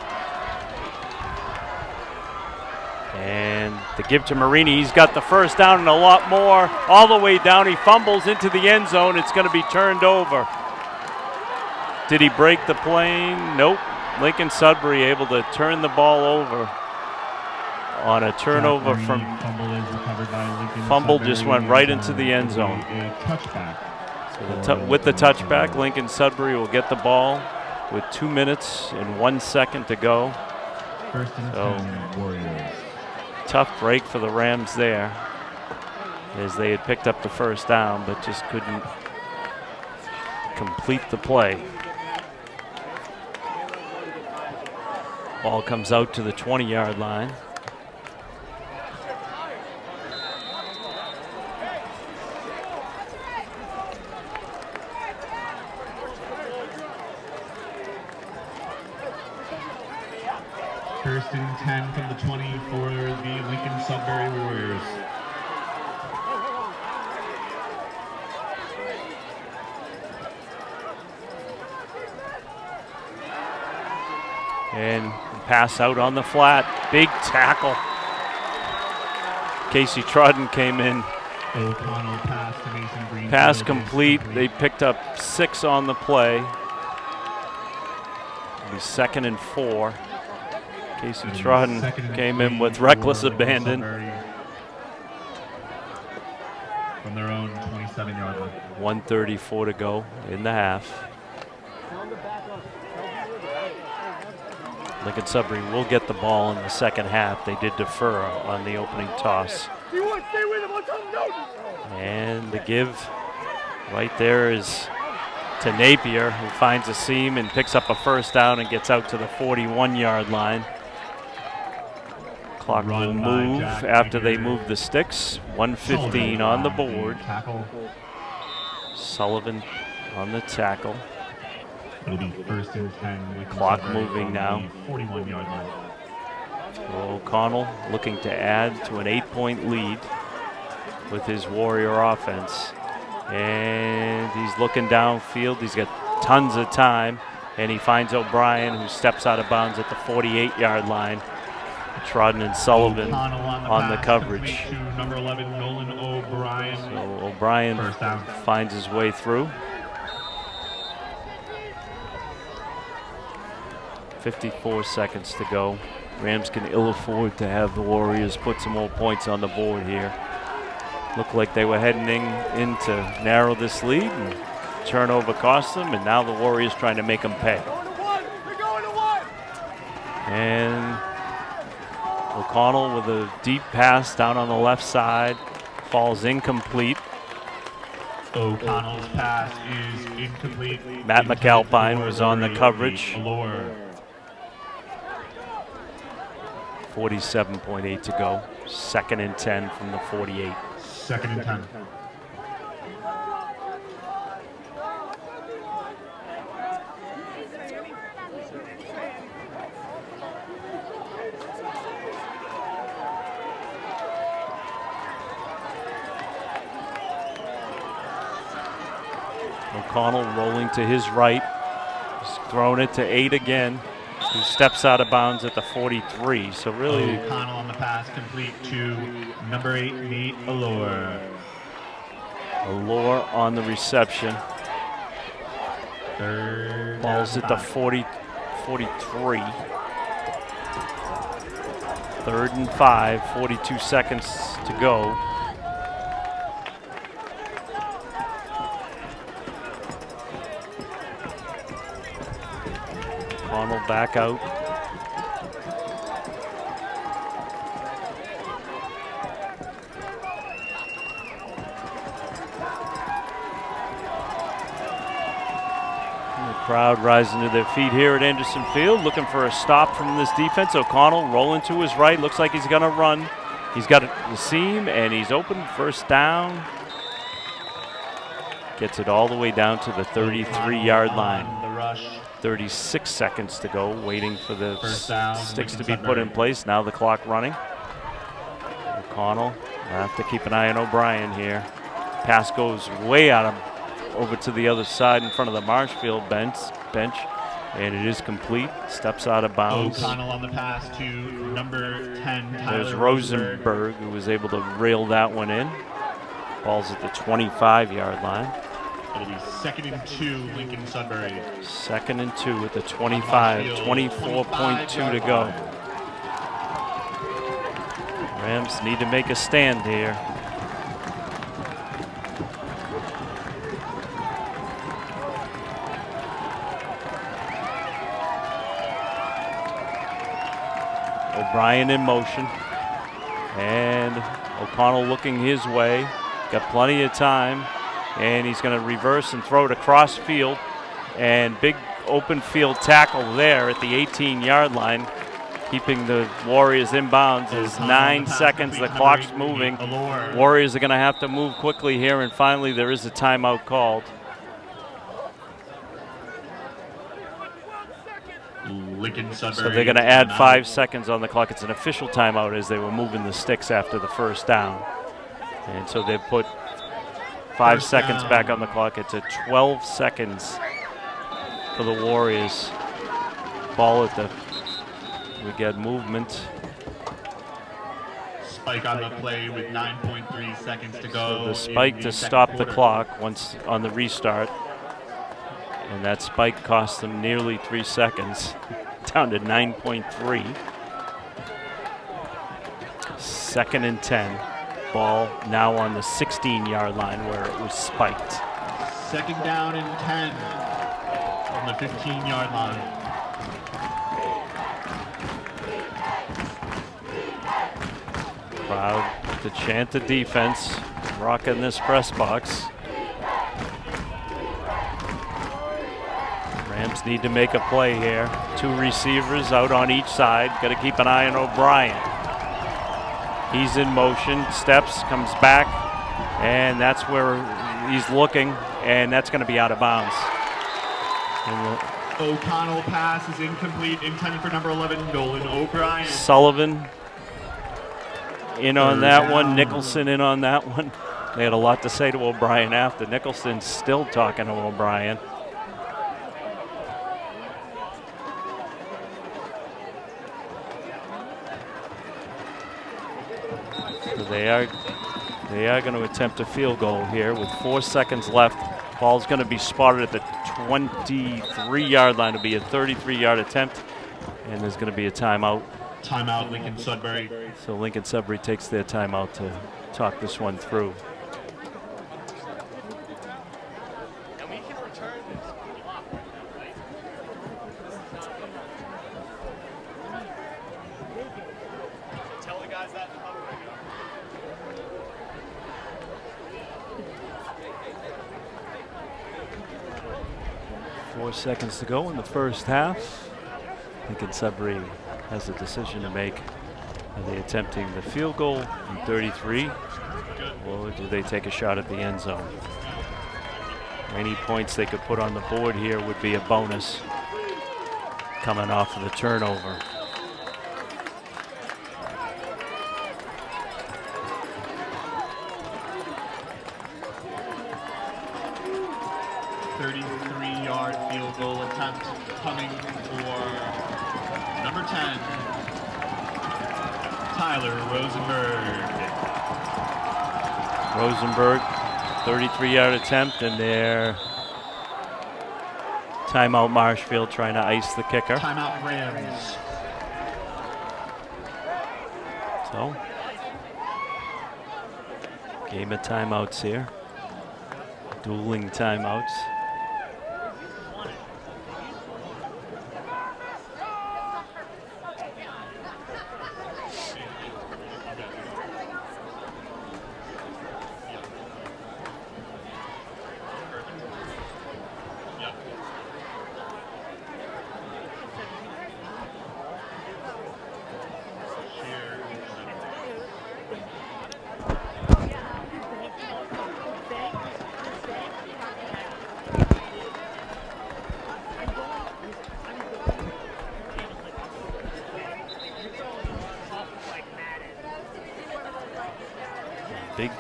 And the give to Marini, he's got the first down and a lot more. All the way down, he fumbles into the end zone. It's going to be turned over. Did he break the plane? Nope. Lincoln-Sudbury able to turn the ball over on a turnover from fumble just went right into the end zone. So with the touchback, Lincoln-Sudbury will get the ball with 2 minutes and 1 second to go. So tough break for the Rams there, as they had picked up the first down but just couldn't complete the play. Ball comes out to the 20-yard line. First and 10 from the 20 for the Lincoln-Sudbury Warriors. And pass out on the flat. Big tackle. Casey Trodden came in. O'Connell pass to Mason Green. Pass complete. They picked up 6 on the play. It'll be 2nd and 4. Casey Trodden came in with reckless abandon. From their own 27-yard line. 1:34 to go in the half. Lincoln-Sudbury will get the ball in the second half. They did defer on the opening toss. And the give right there is to Napier, who finds a seam and picks up a first down and gets out to the 41-yard line. Clock will move after they move the sticks. 1:15 on the board. Sullivan on the tackle. It'll be first and 10. Clock moving now. 41-yard line. O'Connell looking to add to an 8-point lead with his Warrior offense. And he's looking downfield. He's got tons of time. And he finds O'Brien, who steps out of bounds at the 48-yard line. Trodden and Sullivan on the coverage. Number 11, Nolan O'Brien. So O'Brien finds his way through. 54 seconds to go. Rams can ill afford to have the Warriors put some more points on the board here. Looked like they were heading in to narrow this lead, and turnover cost them, and now the Warriors trying to make them pay. And O'Connell with a deep pass down on the left side, falls incomplete. O'Connell's pass is incomplete. Matt McAlpine was on the coverage. 47.8 to go. 2nd and 10 from the 48. 2nd and 10. O'Connell rolling to his right. He's thrown it to 8 again. Who steps out of bounds at the 43. So really, O'Connell on the pass complete to number 8, Nate Allure. Allure on the reception. Ball's at the 43. 3rd and 5, 42 seconds to go. Connell back out. And the crowd rising to their feet here at Anderson Field, looking for a stop from this defense. O'Connell rolling to his right, looks like he's gonna run. He's got the seam and he's open, first down. Gets it all the way down to the 33-yard line. 36 seconds to go, waiting for the sticks to be put in place. Now the clock running. O'Connell, have to keep an eye on O'Brien here. Pass goes way out of, over to the other side in front of the Marshfield bench, and it is complete. Steps out of bounds. O'Connell on the pass to number 10, There's Rosenberg, who was able to reel that one in. Ball's at the 25-yard line. It'll be 2nd and 2, Lincoln-Sudbury. 2nd and 2 at the 25, 24.2 to go. Rams need to make a stand here. O'Brien in motion. And O'Connell looking his way. Got plenty of time. And he's going to reverse and throw it across field. And big open field tackle there at the 18-yard line, keeping the Warriors in bounds. There's 9 seconds, the clock's moving. Warriors are going to have to move quickly here, and finally there is a timeout called. So they're going to add 5 seconds on the clock. It's an official timeout as they were moving the sticks after the first down. And so they put 5 seconds back on the clock. It's at 12 seconds for the Warriors. Ball at the, we get movement. Spike on the play with 9.3 seconds to go. So the spike to stop the clock once on the restart. And that spike cost them nearly 3 seconds, down to 9.3. 2nd and 10. Ball now on the 16-yard line where it was spiked. 2nd down and 10 on the 15-yard line. Crowd to chant the defense, rocking this press box. Rams need to make a play here. 2 receivers out on each side. Got to keep an eye on O'Brien. He's in motion, steps, comes back, and that's where he's looking, and that's going to be out of bounds. O'Connell pass is incomplete, intended for number 11, Nolan O'Brien. Sullivan in on that one, Nicholson in on that one. They had a lot to say to O'Brien after. Nicholson's still talking to O'Brien. They are going to attempt a field goal here with 4 seconds left. Ball's going to be spotted at the 23-yard line. It'll be a 33-yard attempt, and there's going to be a timeout. Timeout, Lincoln-Sudbury. So Lincoln-Sudbury takes their timeout to talk this one through. Seconds to go in the first half. Lincoln-Sudbury has a decision to make. Are they attempting the field goal from 33, or do they take a shot at the end zone? Any points they could put on the board here would be a bonus coming off of the turnover. Field goal attempt coming for number 10, Tyler Rosenberg. Rosenberg, 33-yard attempt, and their timeout Marshfield trying to ice the kicker. Timeout Rams. So, game of timeouts here. Dueling timeouts. big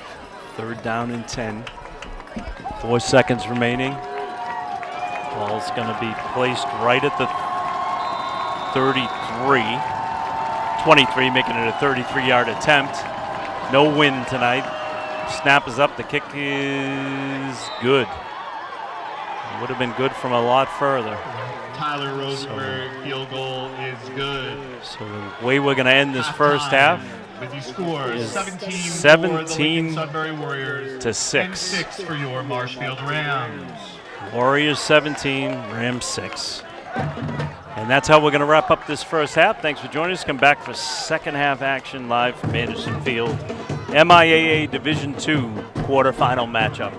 3rd down and 10. 4 seconds remaining. Ball's going to be placed right at the 33. 23, making it a 33-yard attempt. No win tonight. Snap is up. The kick is good. It would have been good from a lot further. Tyler Rosenberg, field goal is good. So the way we're going to end this first half with you score is 17 for the 17 Lincoln-Sudbury Warriors to 6. and 6 for your Marshfield Rams. Warriors 17, Rams 6. And that's how we're going to wrap up this first half. Thanks for joining us. Come back for second half action live from Anderson Field. MIAA Division II quarterfinal matchup.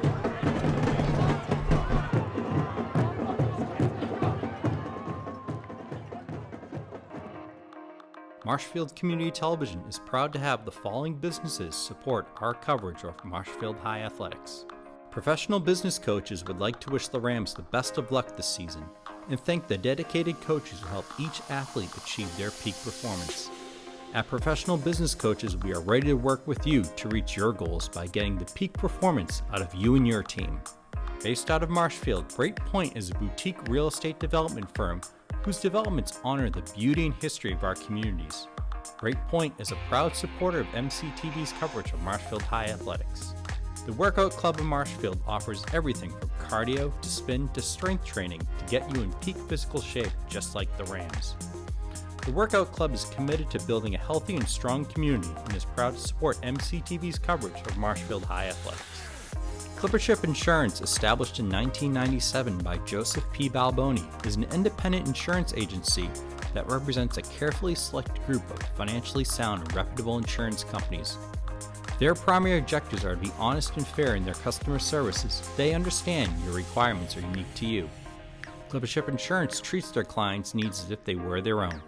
Marshfield Community Television is proud to have the following businesses support our coverage of Marshfield High Athletics. Professional business coaches would like to wish the Rams the best of luck this season and thank the dedicated coaches who help each athlete achieve their peak performance. At Professional Business Coaches, we are ready to work with you to reach your goals by getting the peak performance out of you and your team. Based out of Marshfield, Brait Point is a boutique real estate development firm whose developments honor the beauty and history of our communities. Brait Point is a proud supporter of MCTV's coverage of Marshfield High Athletics. The Workout Club of Marshfield offers everything from cardio to spin to strength training to get you in peak physical shape just like the Rams. The Workout Club is committed to building a healthy and strong community and is proud to support MCTV's coverage of Marshfield High Athletics. Clippership Insurance, established in 1997 by Joseph P. Balboni, is an independent insurance agency that represents a carefully selected group of financially sound and reputable insurance companies. Their primary objectives are to be honest and fair in their customer services. They understand your requirements are unique to you. Clippership Insurance treats their clients' needs as if they were their own.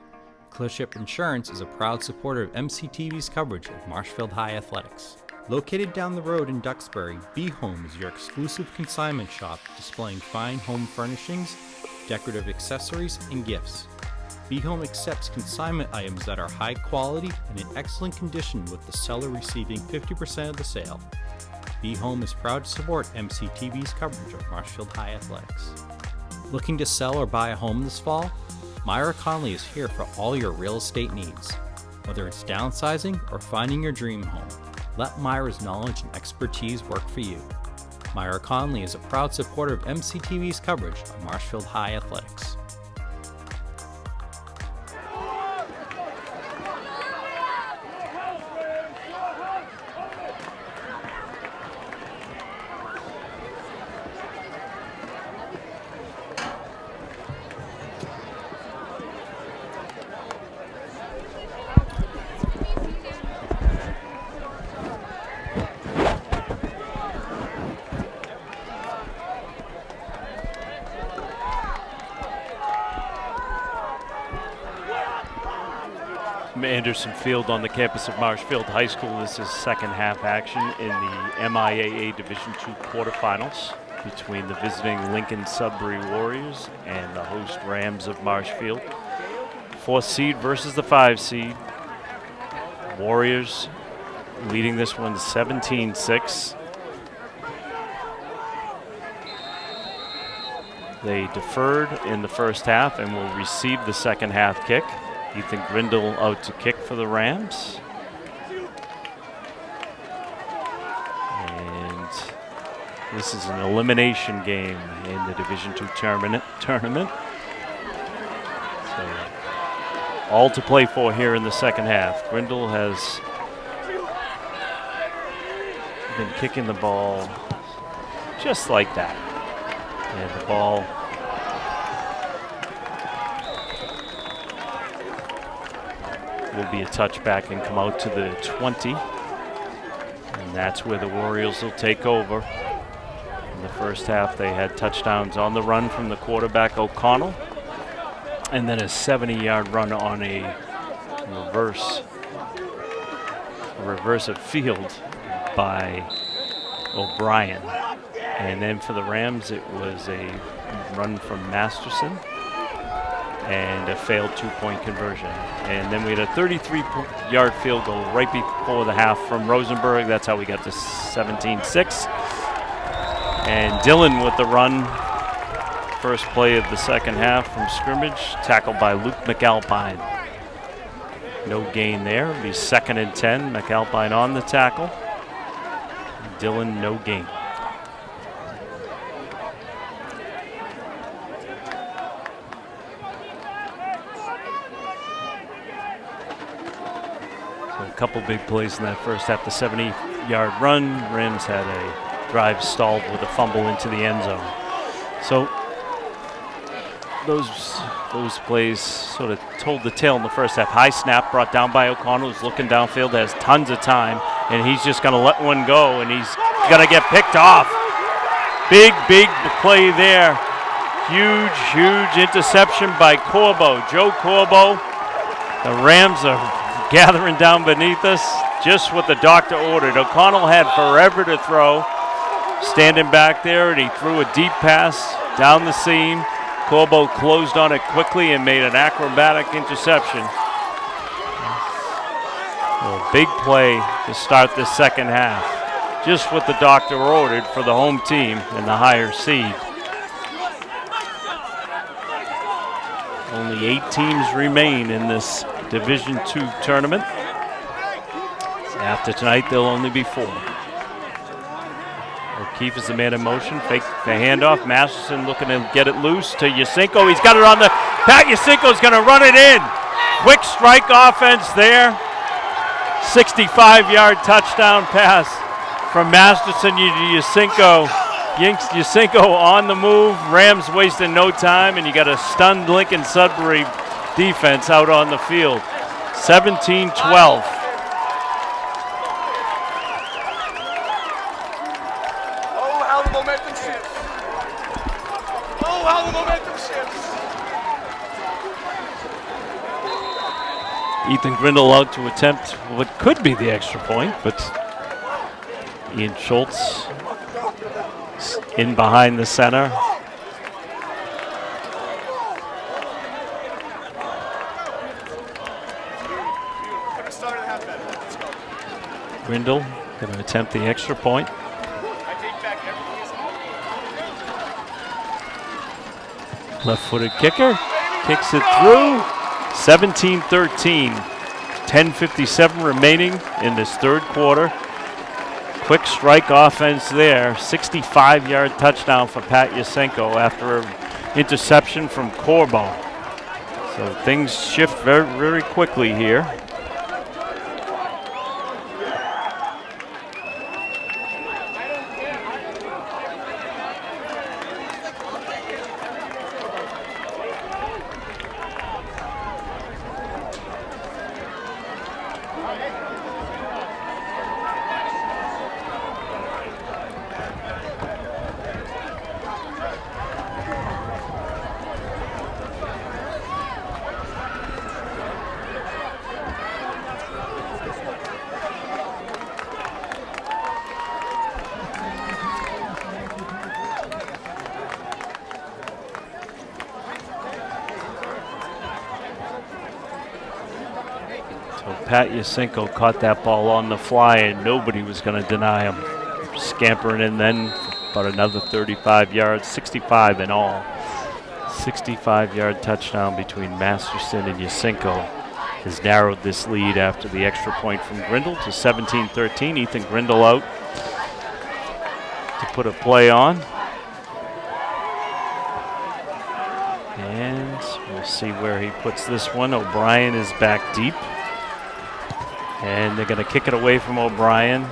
Clippership Insurance is a proud supporter of MCTV's coverage of Marshfield High Athletics. Located down the road in Duxbury, Be Home is your exclusive consignment shop displaying fine home furnishings, decorative accessories, and gifts. Be Home accepts consignment items that are high quality and in excellent condition, with the seller receiving 50% of the sale. Be Home is proud to support MCTV's coverage of Marshfield High Athletics. Looking to sell or buy a home this fall? Mayra Connolly is here for all your real estate needs. Whether it's downsizing or finding your dream home, let Mayra's knowledge and expertise work for you. Mayra Connolly is a proud supporter of MCTV's coverage of Marshfield High Athletics. Anderson Field on the campus of Marshfield High School. This is second half action in the MIAA Division II quarterfinals between the visiting Lincoln-Sudbury Warriors and the host Rams of Marshfield. 4th seed versus the 5 seed. Warriors leading this one 17-6. They deferred in the first half and will receive the second half kick. Ethan Grindle out to kick for the Rams. And this is an elimination game in the Division II tournament. So all to play for here in the second half. Grindle has been kicking the ball just like that. And the ball will be a touchback and come out to the 20. And that's where the Warriors will take over. In the first half, they had touchdowns on the run from the quarterback O'Connell, and then a 70-yard run on a reverse of field by O'Brien. And then for the Rams, it was a run from Masterson and a failed 2-point conversion. And then we had a 33-yard field goal right before the half from Rosenberg. That's how we got to 17-6. And Dylan with the run. First play of the second half from scrimmage, tackled by Luke McAlpine. No gain there. It'll be 2nd and 10. McAlpine on the tackle. Dylan, no gain. So a couple big plays in that first half. The 70-yard run. Rams had a drive stalled with a fumble into the end zone. So those plays sort of told the tale in the first half. High snap brought down by O'Connell, who's looking downfield, has tons of time, and he's just going to let one go, and he's going to get picked off. Big play there. Huge interception by Corbo. Joe Corbo. The Rams are gathering down beneath us, just what the doctor ordered. O'Connell had forever to throw, standing back there, and he threw a deep pass down the seam. Corbo closed on it quickly and made an acrobatic interception. A big play to start the second half. Just what the doctor ordered for the home team and the higher seed. Only 8 teams remain in this Division II tournament. After tonight, there'll only be 4. O'Keefe is the man in motion. Fake the handoff. Masterson looking to get it loose to Yasinko. He's got it on the. Pat Yasinko's going to run it in. Quick strike offense there. 65-yard touchdown pass from Masterson to Yasinko. Yasinko on the move. Rams wasting no time, and you got a stunned Lincoln-Sudbury defense out on the field. 17-12. Ethan Grindle out to attempt what could be the extra point, but Ian Schultz in behind the center. Grindle going to attempt the extra point. Left-footed kicker, kicks it through. 17-13, 10:57 remaining in this third quarter. Quick strike offense there, 65-yard touchdown for Pat Yasinko after an interception from Corbo. So things shift very, very quickly here. Pat Yasinko caught that ball on the fly, and nobody was going to deny him. Scampering in then about another 35 yards, 65 in all. 65-yard touchdown between Masterson and Yasinko has narrowed this lead after the extra point from Grindle to 17-13. Ethan Grindle out to put a play on. And we'll see where he puts this one. O'Brien is back deep. And they're going to kick it away from O'Brien.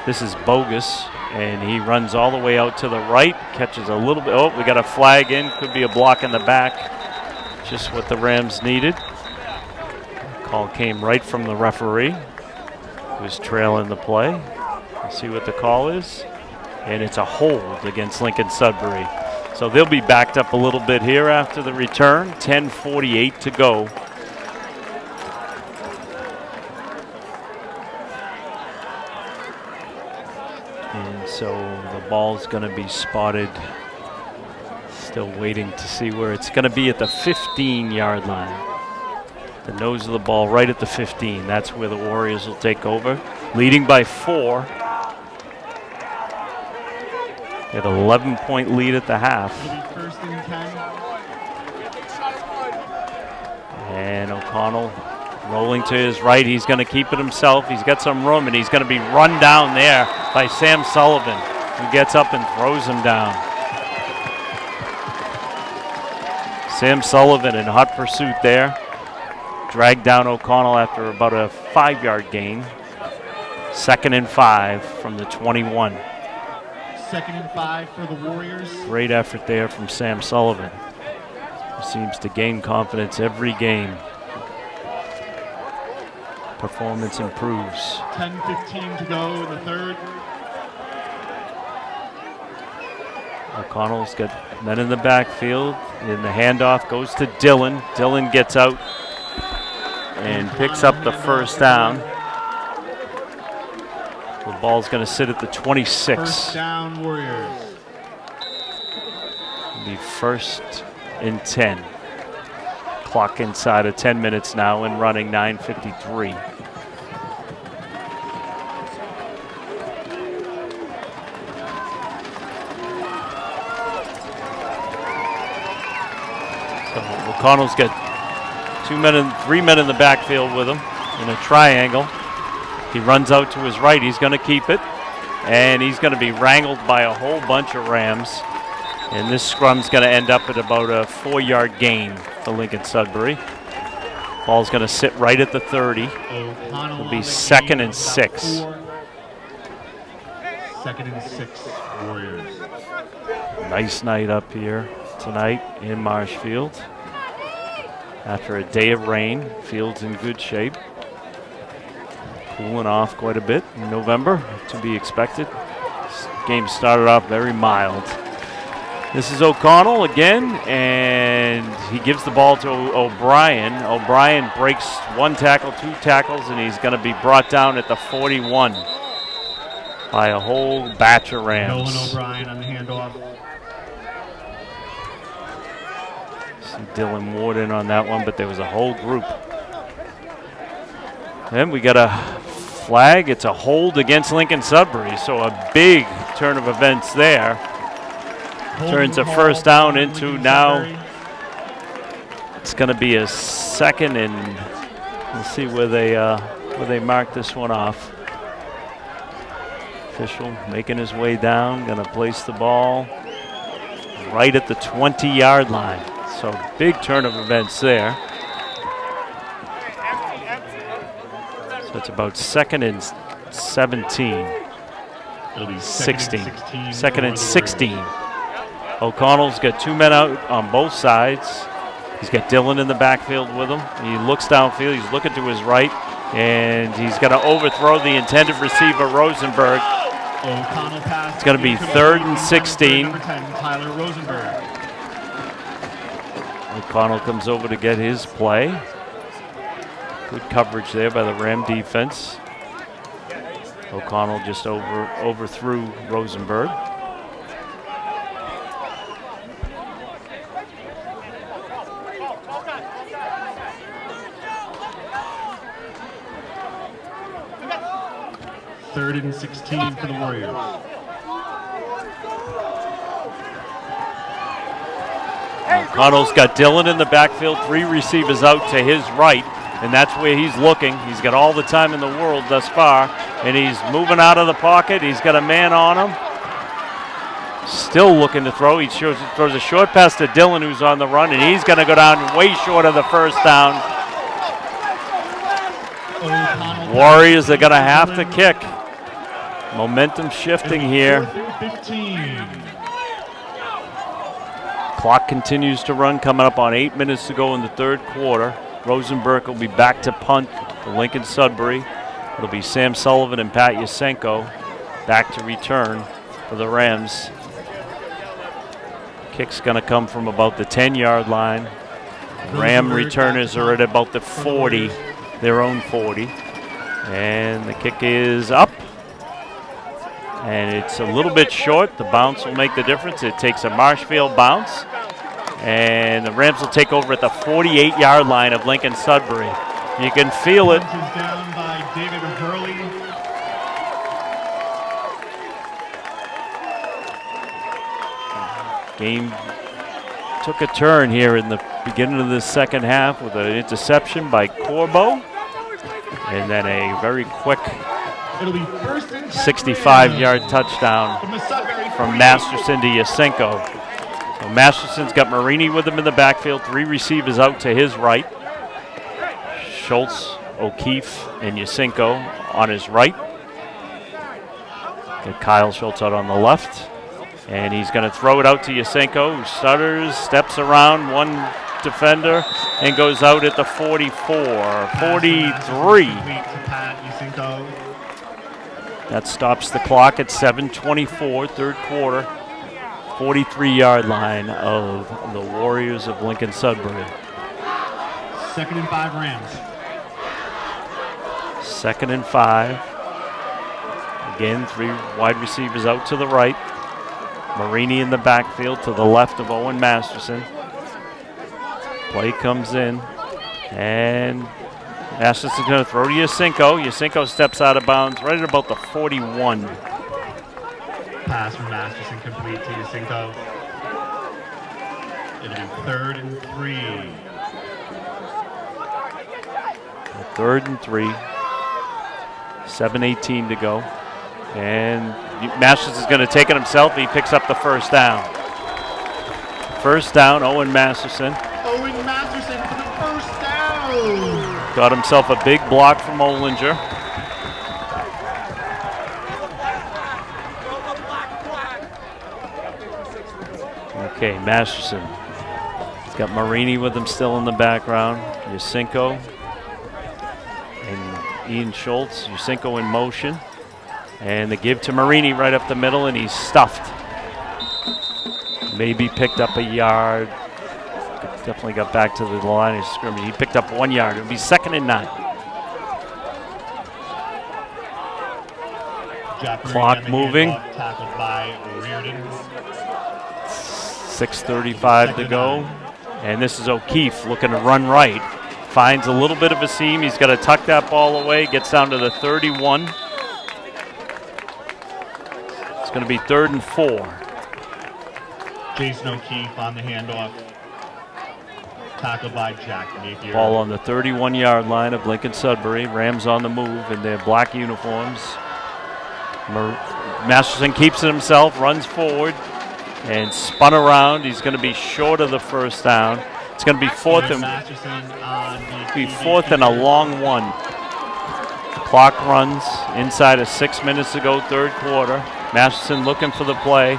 This is Bogus, and he runs all the way out to the right, catches a little bit. Oh, we got a flag in. Could be a block in the back. Just what the Rams needed. Call came right from the referee, who's trailing the play. We'll see what the call is. And it's a hold against Lincoln-Sudbury. So they'll be backed up a little bit here after the return. 10:48 to go. So the ball's going to be spotted Still waiting to see where it's going to be at the 15-yard line. The nose of the ball right at the 15. That's where the Warriors will take over. Leading by 4. They had an 11-point lead at the half. First and 10. And O'Connell rolling to his right. He's going to keep it himself. He's got some room, and he's going to be run down there by Sam Sullivan, who gets up and throws him down. Sam Sullivan in hot pursuit there. Dragged down O'Connell after about a 5-yard gain. 2nd and 5 from the 21. 2nd and 5 for the Warriors. Great effort there from Sam Sullivan. He seems to gain confidence every game. Performance improves. 10:15 to go in the 3rd. O'Connell's got men in the backfield. And the handoff goes to Dillon. Dillon gets out and picks up the first down. The ball's going to sit at the 26. First down, Warriors. The 1st and 10. Clock inside of 10 minutes now and running 9:53. So O'Connell's got 3 men in the backfield with him in a triangle. He runs out to his right. He's going to keep it. And he's going to be wrangled by a whole bunch of Rams. And this scrum's going to end up at about a 4-yard gain for Lincoln-Sudbury. Ball's going to sit right at the 30. It'll be 2nd and 6. 2nd and 6, Warriors. Nice night up here tonight in Marshfield. After a day of rain, field's in good shape. Cooling off quite a bit in November, to be expected. This game started off very mild. This is O'Connell again, and he gives the ball to O'Brien. O'Brien breaks 1 tackle, 2 tackles, and he's going to be brought down at the 41 by a whole batch of Rams. Nolan O'Brien on the handoff. See Dylan Ward in on that one, but there was a whole group. And we got a flag. It's a hold against Lincoln-Sudbury, so a big turn of events there. Turns a first down into now. It's going to be a 2nd, and we'll see where they mark this one off. Official making his way down, going to place the ball right at the 20-yard line. So big turn of events there. So it's about 2nd and 17. It'll be 16. 2nd and 16. O'Connell's got 2 men out on both sides. He's got Dillon in the backfield with him. He looks downfield. He's looking to his right, and he's going to overthrow the intended receiver, Rosenberg. It's going to be 3rd and 16. Number 10, Tyler Rosenberg. O'Connell comes over to get his play. Good coverage there by the Ram defense. O'Connell just overthrew Rosenberg. Third and 16 for the Warriors. O'Connell's got Dillon in the backfield, 3 receivers out to his right, and that's where he's looking. He's got all the time in the world thus far, and he's moving out of the pocket. He's got a man on him. Still looking to throw. He throws a short pass to Dillon, who's on the run, and he's going to go down way short of the first down. Warriors are going to have to kick. Momentum shifting here. 15. Clock continues to run, coming up on 8 minutes to go in the 3rd quarter. Rosenberg will be back to punt for Lincoln-Sudbury. It'll be Sam Sullivan and Pat Yasenko back to return for the Rams. Kick's going to come from about the 10-yard line. Ram returners are at about the 40, their own 40. And the kick is up. And it's a little bit short. The bounce will make the difference. It takes a Marshfield bounce. And the Rams will take over at the 48-yard line of Lincoln-Sudbury. You can feel it. Punt is down by David Hurley. Game took a turn here in the beginning of the second half with an interception by Corbo. And then a very quick 65-yard touchdown from Masterson to Yasenko. So Masterson's got Marini with him in the backfield, 3 receivers out to his right. Schultz, O'Keefe, and Yasenko on his right. Got Kyle Schultz out on the left. And he's going to throw it out to Yasenko, who stutters, steps around one defender, and goes out at the 44, 43. That stops the clock at 7:24, third quarter. 43-yard line of the Warriors of Lincoln-Sudbury. 2nd and 5 Rams. 2nd and 5. Again, 3 wide receivers out to the right. Marini in the backfield to the left of Owen Masterson. Play comes in, and Masterson's going to throw to Yasenko. Yasenko steps out of bounds right at about the 41. Pass from Masterson complete to Yasenko. It'll be 3rd and 3. 3rd and 3. 7:18 to go. And Masters is going to take it himself. He picks up the first down. First down, Owen Masterson. Owen Masterson for the first down. Got himself a big block from Olinger. Okay, Masterson. He's got Marini with him still in the background. Yasenko and Ian Schultz. Yasenko in motion. And the give to Marini right up the middle, and he's stuffed. Maybe picked up a yard. Definitely got back to the line of scrimmage. He picked up 1 yard. It'll be 2nd and 9. Clock moving. 6:35 to go. And this is O'Keefe looking to run right. Finds a little bit of a seam. He's got to tuck that ball away. Gets down to the 31. It's going to be 3rd and 4. Jason O'Keefe on the handoff. Tackled by Jack Napier. Ball on the 31-yard line of Lincoln-Sudbury. Rams on the move in their black uniforms. Masterson keeps it himself, runs forward, and spun around. He's going to be short of the first down. It's going to be 4th and a long one. Clock runs inside of 6 minutes to go, third quarter. Masterson looking for the play.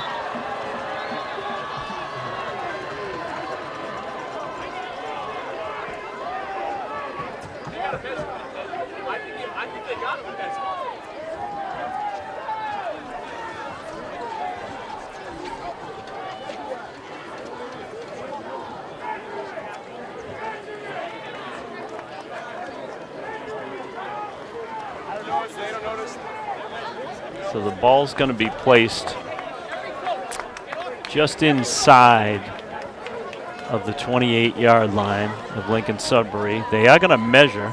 So the ball's going to be placed just inside of the 28-yard line of Lincoln-Sudbury. They are going to measure.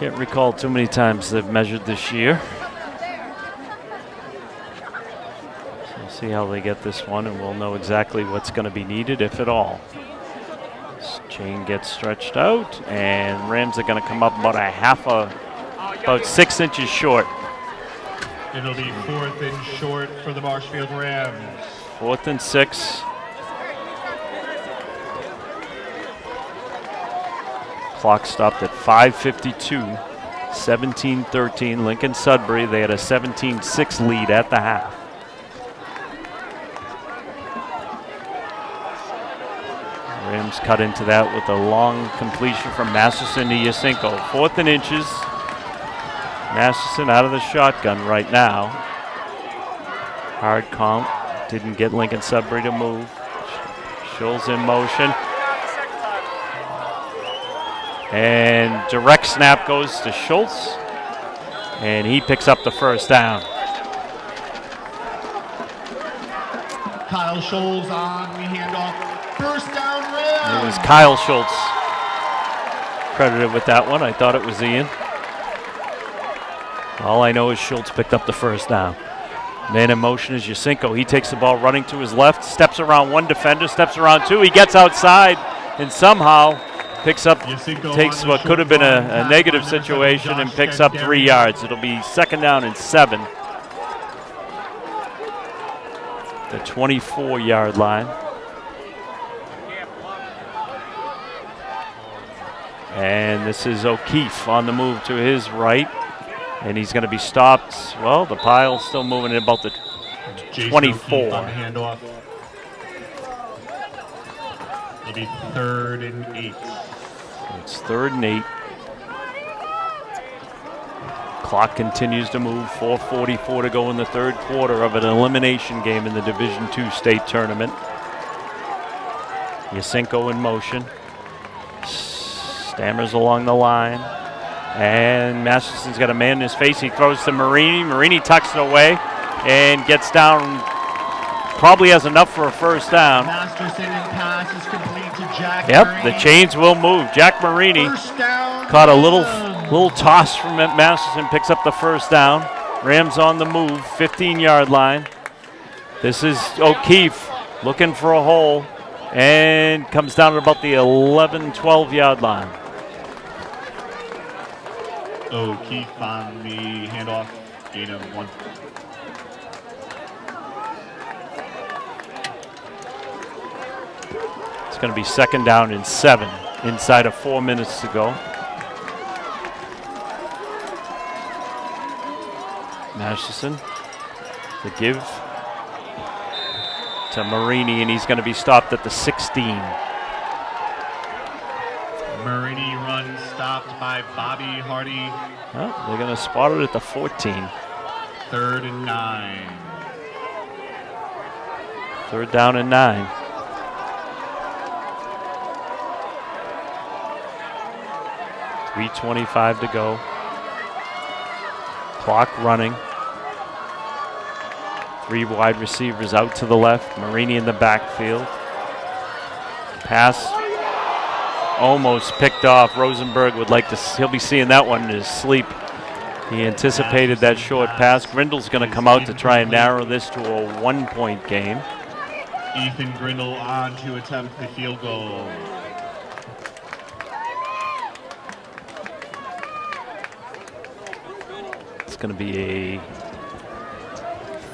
Can't recall too many times they've measured this year. So we'll see how they get this one, and we'll know exactly what's going to be needed, if at all. This chain gets stretched out, and Rams are going to come up about about 6 inches short. It'll be 4th and short for the Marshfield Rams. 4th and 6. Clock stopped at 5:52. 17-13. Lincoln-Sudbury, they had a 17-6 lead at the half. Rams cut into that with a long completion from Masterson to Yasenko. 4th and inches. Masterson out of the shotgun right now. Hard count. Didn't get Lincoln-Sudbury to move. Schultz in motion. And direct snap goes to Schultz. And he picks up the first down. Kyle Scholes on the handoff. First down, Rams. It was Kyle Schultz credited with that one. I thought it was Ian. All I know is Schultz picked up the first down. Man in motion is Yasinko. He takes the ball running to his left, steps around one defender, steps around two. He gets outside and somehow picks up, takes what could have been a negative situation and picks up 3 yards. It'll be second down and 7. The 24-yard line. And this is O'Keefe on the move to his right. And he's going to be stopped. Well, the pile's still moving at about the 24. On the handoff. It'll be 3rd and 8. It's 3rd and 8. Clock continues to move. 4:44 to go in the third quarter of an elimination game in the Division II state tournament. Yasinko in motion. Stammers along the line. And Masterson's got a man in his face. He throws to Marini. Marini tucks it away and gets down. Probably has enough for a first down. Masterson and pass is complete to Jack. Yep, Marini. the chains will move. Jack Marini caught a little toss from Masterson, picks up the first down. Rams on the move, 15-yard line. This is O'Keefe looking for a hole and comes down at about the 11, 12-yard line. O'Keefe on the handoff, gain of 1. It's going to be second down and 7 inside of 4 minutes to go. Masterson, the give to Marini, and he's going to be stopped at the 16. Marini run stopped by Bobby Hardy. Oh, they're going to spot it at the 14. 3rd and 9. 3rd down and 9. .325 to go. Clock running. 3 wide receivers out to the left. Marini in the backfield. Pass almost picked off. Rosenberg would like to, he'll be seeing that one in his sleep. He anticipated that short pass. Grindle's going to come out to try and narrow this to a 1-point game. Ethan Grindle on to attempt the field goal. It's going to be a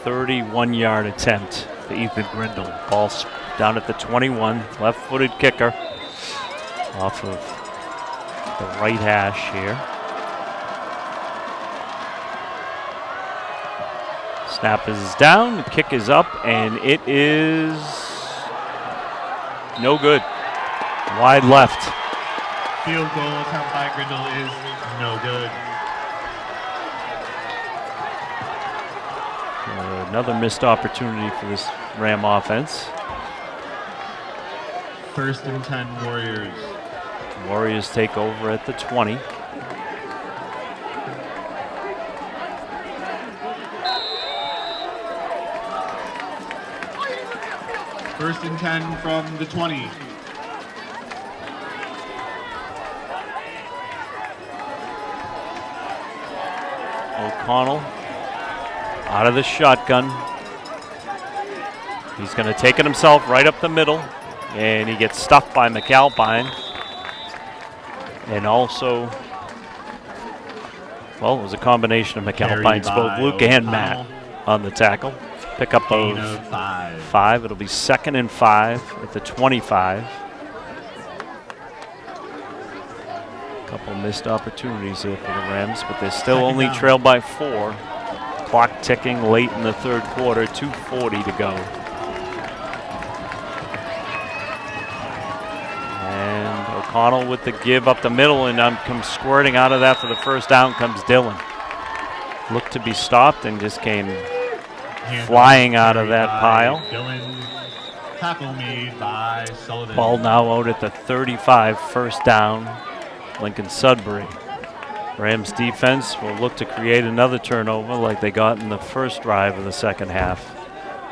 31-yard attempt for Ethan Grindle. Ball down at the 21, left-footed kicker off of the right hash here. Snap is down, the kick is up, and it is no good. Wide left. Field goal attempt by Grindle is no good. Another missed opportunity for this Ram offense. 1st and 10 Warriors. Warriors take over at the 20. First and 10 from the 20. O'Connell out of the shotgun. He's going to take it himself right up the middle, and he gets stuffed by McAlpine. And also, well, it was a combination of McAlpine's both Luke and Matt on the tackle. Pickup of 5. It'll be 2nd and 5 at the 25. Couple missed opportunities here for the Rams, but they're still only trailed by 4. Clock ticking late in the third quarter, 2:40 to go. And O'Connell with the give up the middle, and comes squirting out of that for the first down comes Dillon. Looked to be stopped and just came flying out of that pile. Dillon, tackle made by Sullivan. Ball now out at the 35, first down, Lincoln-Sudbury. Rams defense will look to create another turnover like they got in the first drive of the second half.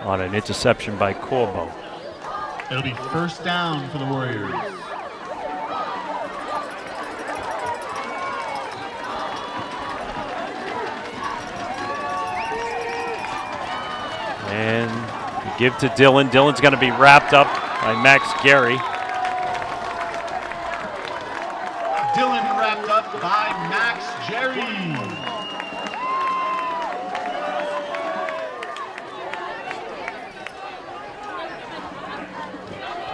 on an interception by Corbo. It'll be first down for the Warriors. And you give to Dillon. Dillon's going to be wrapped up by Max Gary. Dillon wrapped up by Max Jerry.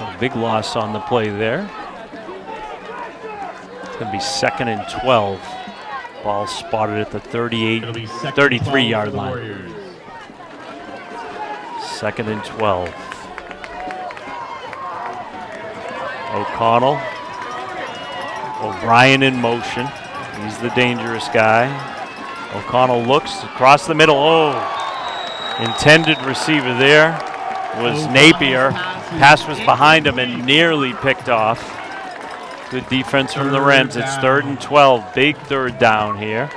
A big loss on the play there. It's going to be 2nd and 12. Ball spotted at the 33-yard line. Warriors. 2nd and 12. O'Connell. O'Brien in motion. He's the dangerous guy. O'Connell looks across the middle. Oh, intended receiver there was Napier. Pass was behind him and nearly picked off. Good defense from the Rams. It's 3rd and 12. Big third down here.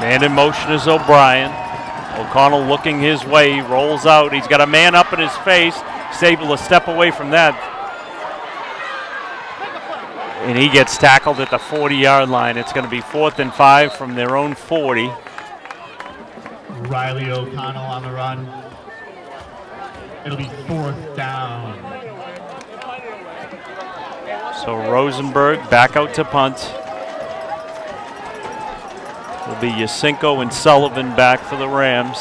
Man in motion is O'Brien. O'Connell looking his way, he rolls out. He's got a man up in his face. He's able to step away from that. And he gets tackled at the 40-yard line. It's going to be 4th and 5 from their own 40. Riley O'Connell on the run. It'll be 4th down. So Rosenberg back out to punt. It'll be Yasinko and Sullivan back for the Rams.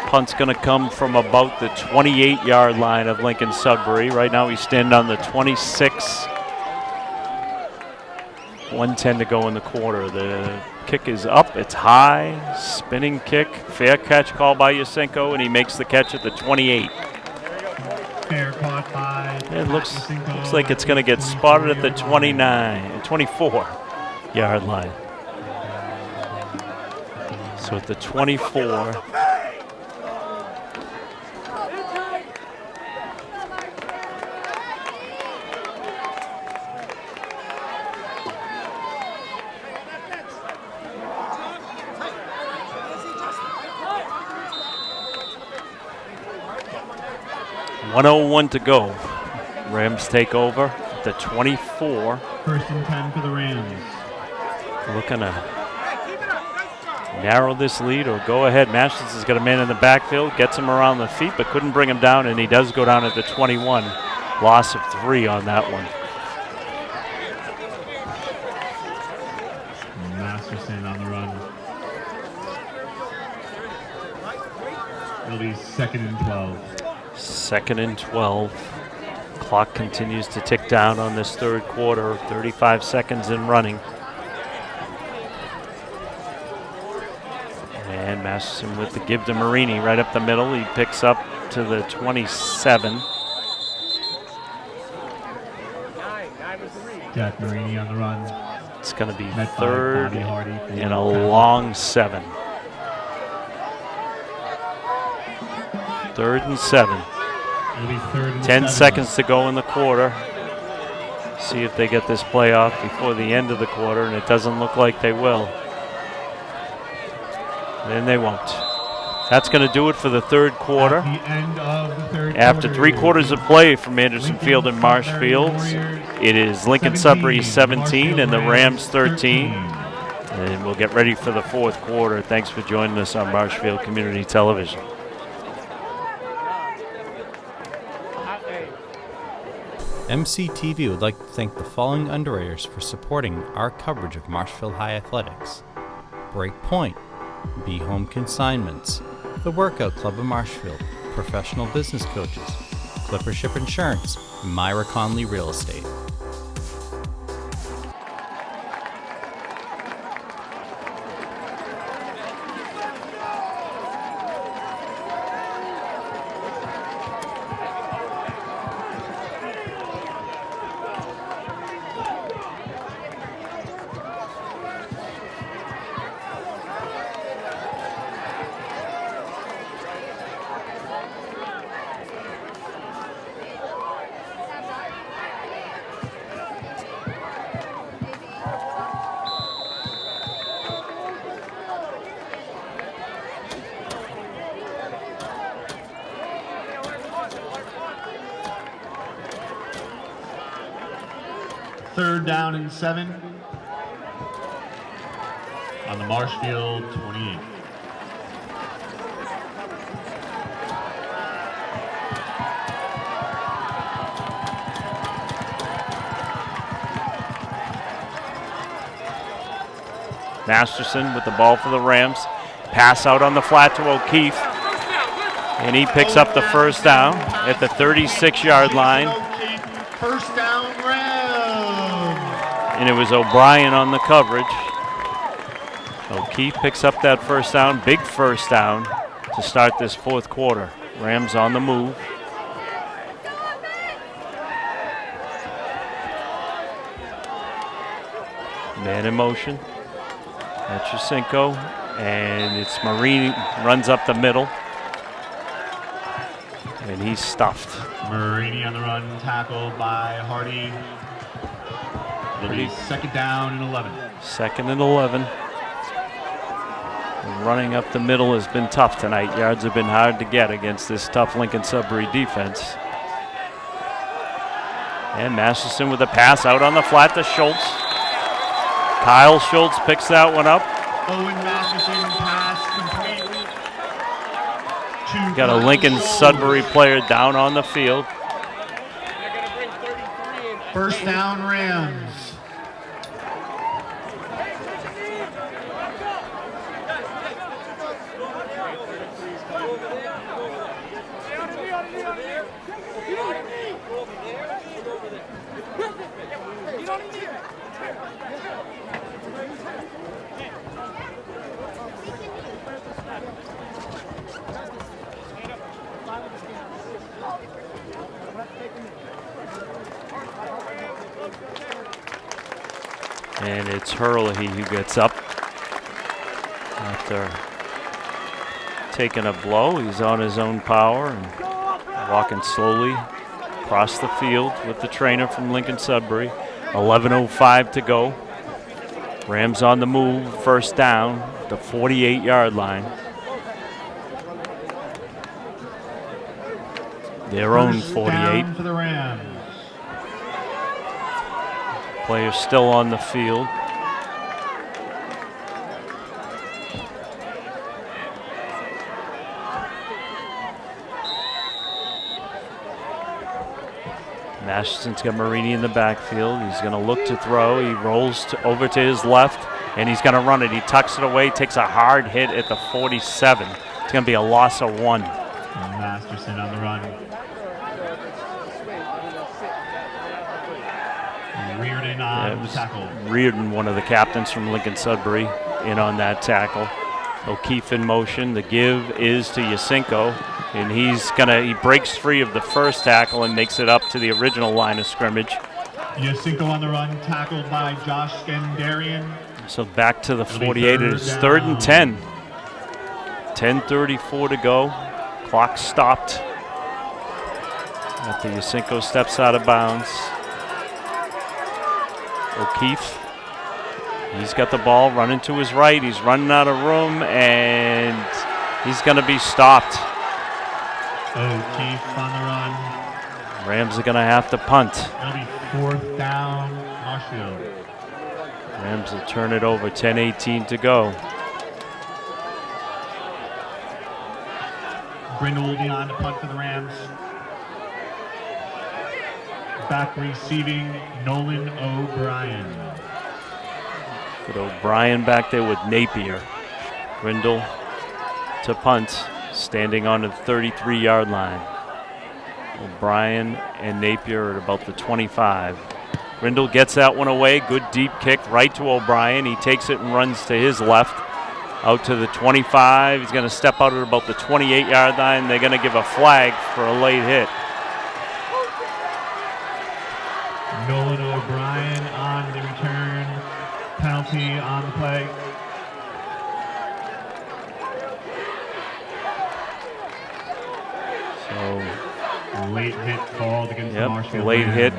Punt's going to come from about the 28-yard line of Lincoln-Sudbury. Right now we stand on the 26. 1:10 to go in the quarter. The kick is up. It's high. Spinning kick. Fair catch called by Yasinko, and he makes the catch at the 28. Fair caught by It looks like it's going to get spotted at the 24-yard line. So at the 24. .101 to go. Rams take over at the 24. 1st and 10 for the Rams. Looking to narrow this lead or go ahead. Masters has got a man in the backfield, gets him around the feet, but couldn't bring him down, and he does go down at the 21. Loss of 3 on that one. Masterson on the run. It'll be 2nd and 12. 2nd and 12. Clock continues to tick down on this third quarter. 35 seconds in running. And Masterson with the give to Marini right up the middle. He picks up to the 27. Jack Marini on the run. It's going to be Met by 3rd Bobby Hardy. and a long 7. 3rd and 7. It'll be 3rd and 10 7. seconds to go in the quarter. See if they get this play off before the end of the quarter, and it doesn't look like they will. Then they won't. That's going to do it for the third quarter. At the end of the third After quarter, 3 quarters of play from Anderson Field and Marshfield, it is Lincoln-Sudbury 17 and the Rams 13. And we'll get ready for the fourth quarter. Thanks for joining us on Marshfield Community Television. MCTV would like to thank the following underwriters for supporting our coverage of Marshfield High Athletics: Brait Point, Be Home Consignments, the Workout Club of Marshfield, Professional Business Coaches, Clippership Insurance, and Mayra Connolly Real Estate. 3rd down and 7 on the Marshfield 28. Masterson with the ball for the Rams. Pass out on the flat to O'Keefe. And he picks up the first down at the 36-yard line. First down, Rams. And it was O'Brien on the coverage. O'Keefe picks up that first down, big first down to start this 4th quarter. Rams on the move. Man in motion. That's Jacinko, and it's Marini runs up the middle, and he's stuffed. Marini on the run, tackled by Hardy. It'll be 2nd down and 11. 2nd and 11. Running up the middle has been tough tonight. Yards have been hard to get against this tough Lincoln-Sudbury defense. And Masterson with a pass out on the flat to Schultz. Kyle Schultz picks that one up. Owen Masterson pass complete. Got a Lincoln-Sudbury player down on the field. First down, Rams. And it's Hurley who gets up after taking a blow. He's on his own power and walking slowly across the field with the trainer from Lincoln-Sudbury. 11:05 to go. Rams on the move, first down, the 48-yard line. Their own 48. For the Rams. Players still on the field. Masterson's got Marini in the backfield. He's going to look to throw. He rolls over to his left, and he's going to run it. He tucks it away, takes a hard hit at the 47. It's going to be a loss of 1. Masterson on the run. Reardon on the tackle. Reardon, one of the captains from Lincoln-Sudbury, in on that tackle. O'Keefe in motion. The give is to Jacinko, and he breaks free of the first tackle and makes it up to the original line of scrimmage. Jacinko on the run, tackled by Josh Skandarian. So back to the 48. It is 3rd and 10. 10:34 to go. Clock stopped after Jacinko steps out of bounds. O'Keefe, he's got the ball running to his right. He's running out of room, and he's going to be stopped. O'Keefe on the run. Rams are going to have to punt. It'll be 4th down, Marshfield. Rams will turn it over, 10:18 to go. Brindle will be on to punt for the Rams. Back receiving, Nolan O'Brien. Put O'Brien back there with Napier. Grindle to punt, standing on the 33-yard line. O'Brien and Napier at about the 25. Grindle gets that one away. Good deep kick right to O'Brien. He takes it and runs to his left. Out to the 25. He's going to step out at about the 28-yard line. They're going to give a flag for a late hit. Nolan O'Brien on the return. Penalty on the play. So late hit called against the Marshfield. Late hit.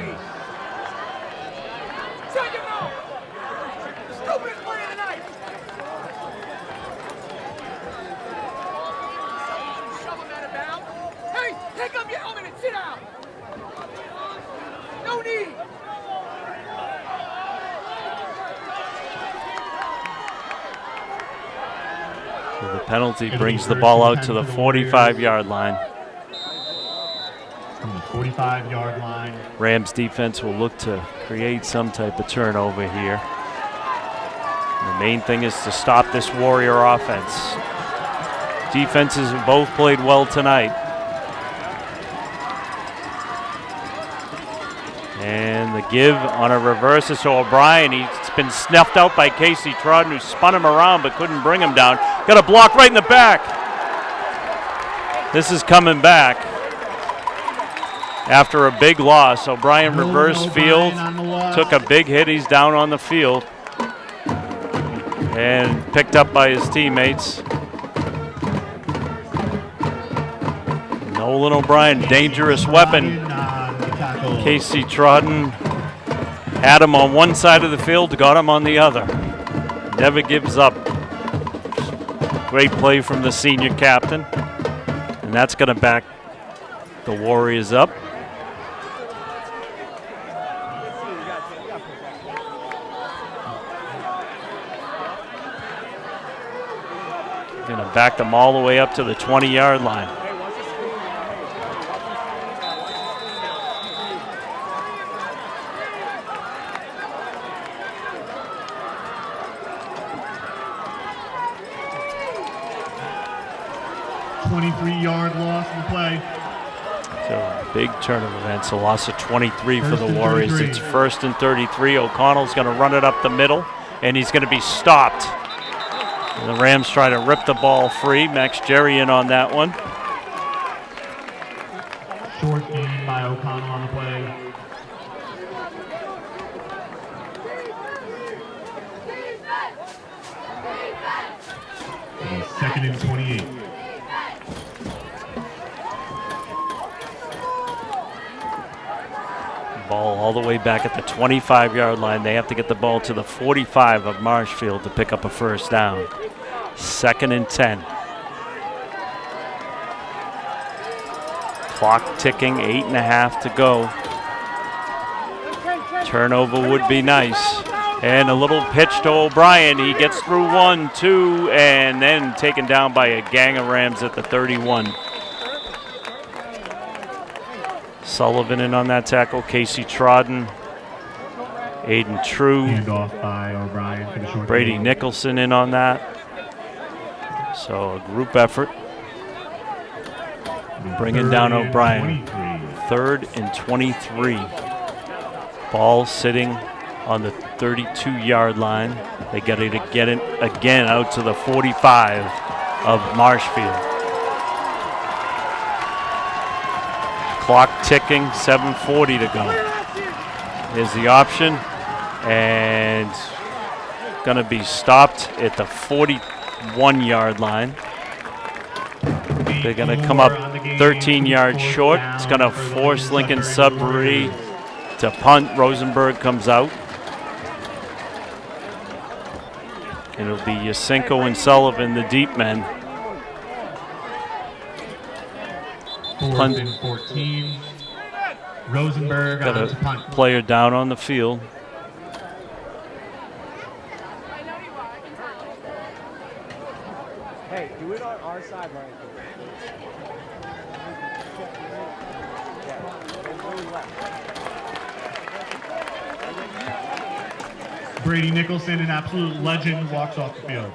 So the penalty brings the ball out to the 45-yard line. From the 45-yard line. Rams defense will look to create some type of turnover here. The main thing is to stop this Warrior offense. Defenses have both played well tonight. And the give on a reverse is to O'Brien. He's been snuffed out by Casey Trodden, who spun him around but couldn't bring him down. Got a block right in the back. This is coming back after a big loss. O'Brien reversed field, took a big hit. He's down on the field and picked up by his teammates. Nolan O'Brien, dangerous weapon. Casey Trodden had him on one side of the field, got him on the other. Never gives up. Great play from the senior captain. And that's going to back the Warriors up. Going to back them all the way up to the 20-yard line. Yard loss in the play. So big turnover event. So loss of 23 for the Warriors. It's 1st and 33. O'Connell's going to run it up the middle, and he's going to be stopped. And the Rams try to rip the ball free. Max Jerry in on that one. Short gain by O'Connell on the play. And 2nd and 28. Ball all the way back at the 25-yard line. They have to get the ball to the 45 of Marshfield to pick up a first down. 2nd and 10. Clock ticking, 8.5 to go. Turnover would be nice. And a little pitch to O'Brien. He gets through 1, 2, and then taken down by a gang of Rams at the 31. Sullivan in on that tackle. Casey Trodden. Aiden True. Handoff by O'Brien for the short Brady game. Nicholson in on that. So a group effort. Bringing down O'Brien. 3rd and 23. Ball sitting on the 32-yard line. They got to get it again out to the 45 of Marshfield. Clock ticking, 7:40 to go. There's the option, and going to be stopped at the 41-yard line. They're going to come up 13 yards short. It's going to force Lincoln-Sudbury to punt. Rosenberg comes out. It'll be Yasinko and Sullivan, the deep men. Punt. 4th and 14. Rosenberg Got on to punt. a player down on the field. Hey, do it on our side, right? Brady Nicholson, an absolute legend, walks off the field.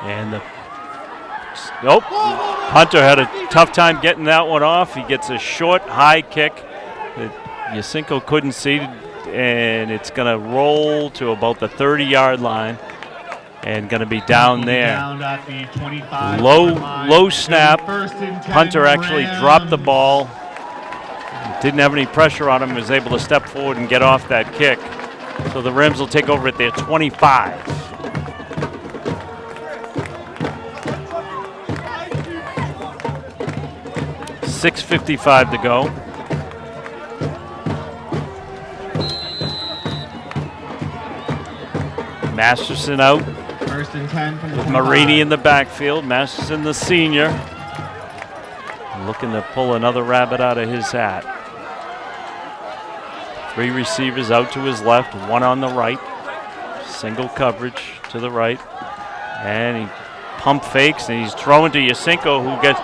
And the Hunter had a tough time getting that one off. He gets a short, high kick that Yasinko couldn't see, and it's going to roll to about the 30-yard line and going to be down there. Down at the 25 Low snap. Hunter actually dropped the ball. Didn't have any pressure on him. Was able to step forward and get off that kick. So the Rams will take over at their 25. .6:55 to go. Masterson out. 1st and 10 from the With Marini in the backfield. Masterson, the senior. looking to pull another rabbit out of his hat. 3 receivers out to his left, 1 on the right. Single coverage to the right. And he pump fakes, and he's throwing to Yasinko, who gets...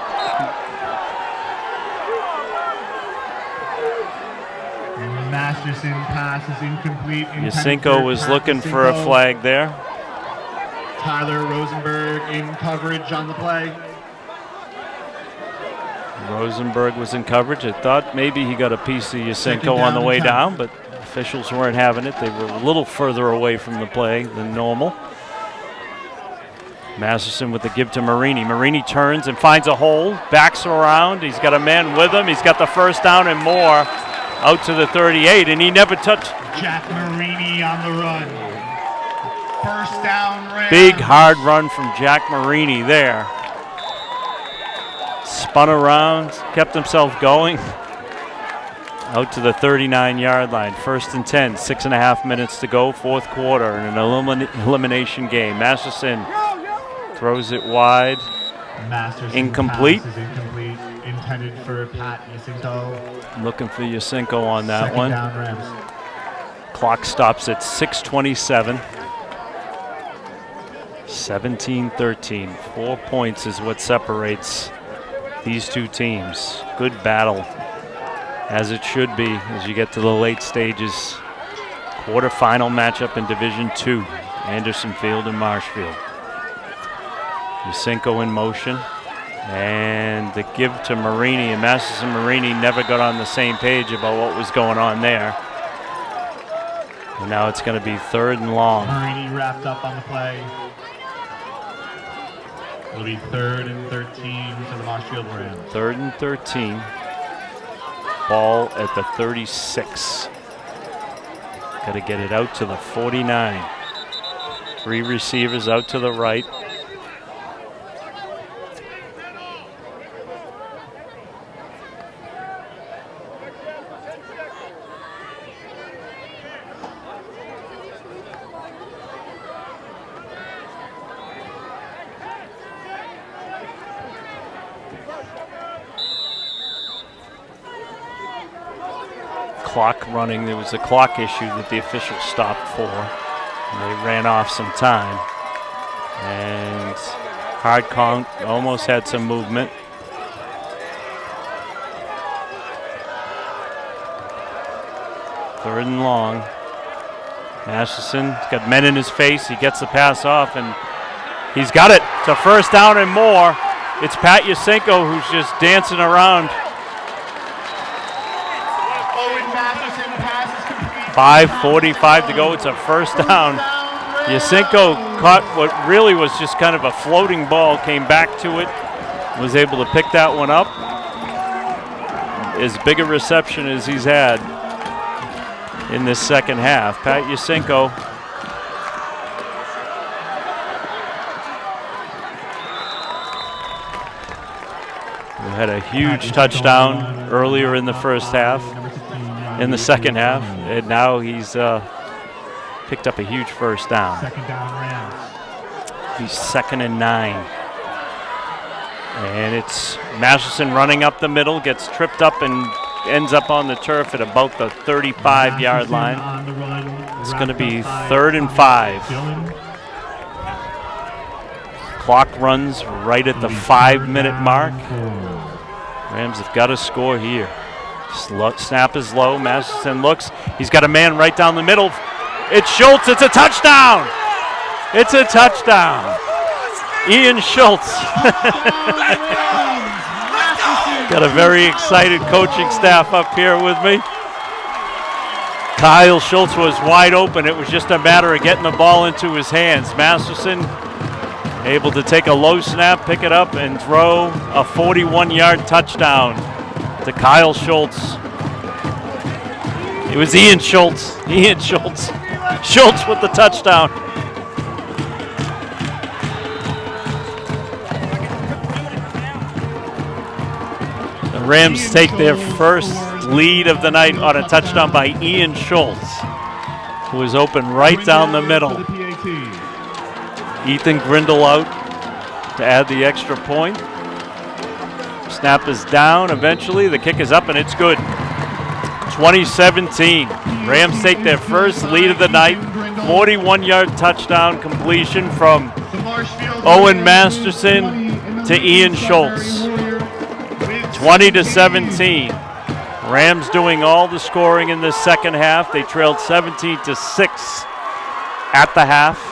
Masterson pass is incomplete. Yasinko was looking for a flag there. Tyler Rosenberg in coverage on the play. Rosenberg was in coverage. I thought maybe he got a piece of Yasinko on the way down, but officials weren't having it. They were a little further away from the play than normal. Masterson with the give to Marini. Marini turns and finds a hole, backs around. He's got a man with him. He's got the first down and more out to the 38, and he never touched. Jack Marini on the run. First down, Rams. Big hard run from Jack Marini there. Spun around, kept himself going. Out to the 39-yard line. 1st and 10, 6.5 minutes to go, 4th quarter in an elimination game. Masterson throws it wide. Masterson Incomplete. pass is incomplete. Intended for Pat Yasinko. Looking for Yasinko on that Second one. down, Rams. Clock stops at 6:27. 17-13. 4 points is what separates these two teams. Good battle, as it should be, as you get to the late stages. Quarterfinal matchup in Division II. Anderson Field and Marshfield. Yasinko in motion. And the give to Marini, and Masterson Marini never got on the same page about what was going on there. And now it's going to be 3rd and long. Marini wrapped up on the play. It'll be 3rd and 13 for the Marshfield Rams. 3rd and 13. Ball at the 36. Got to get it out to the 49. 3 receivers out to the right. Clock running. There was a clock issue that the officials stopped for. And they ran off some time. And hard count, almost had some movement. Third and long. Masterson got men in his face. He gets the pass off, and he's got it. It's a first down and more. It's Pat Yasinko who's just dancing around. 5:45 to go. It's a first down. Yasinko caught what really was just kind of a floating ball, came back to it, was able to pick that one up. As big a reception as he's had in this second half. Pat Yasinko. Who had a huge touchdown earlier in the first half. In the second half, and now he's picked up a huge first down. Second down, Rams. He's 2nd and 9. And it's Masterson running up the middle, gets tripped up and ends up on the turf at about the 35-yard line. It's going to be 3rd and 5. Clock runs right at the 5-minute mark. Rams have got to score here. Snap is low. Masterson looks. He's got a man right down the middle. It's Schultz. It's a touchdown. It's a touchdown. Ian Schultz. Got a very excited coaching staff up here with me. Kyle Schultz was wide open. It was just a matter of getting the ball into his hands. Masterson able to take a low snap, pick it up, and throw a 41-yard touchdown to Kyle Schultz. It was Ian Schultz. Ian Schultz. Schultz with the touchdown. The Rams take their first lead of the night on a touchdown by Ian Schultz, who was open right down the middle. Ethan Grindle out to add the extra point. Snap is down eventually. The kick is up and it's good. 2017. Rams take their first lead of the night. 41-yard touchdown completion from Owen Masterson to Ian Schultz. 20-17. Rams doing all the scoring in the second half. They trailed 17-6 at the half.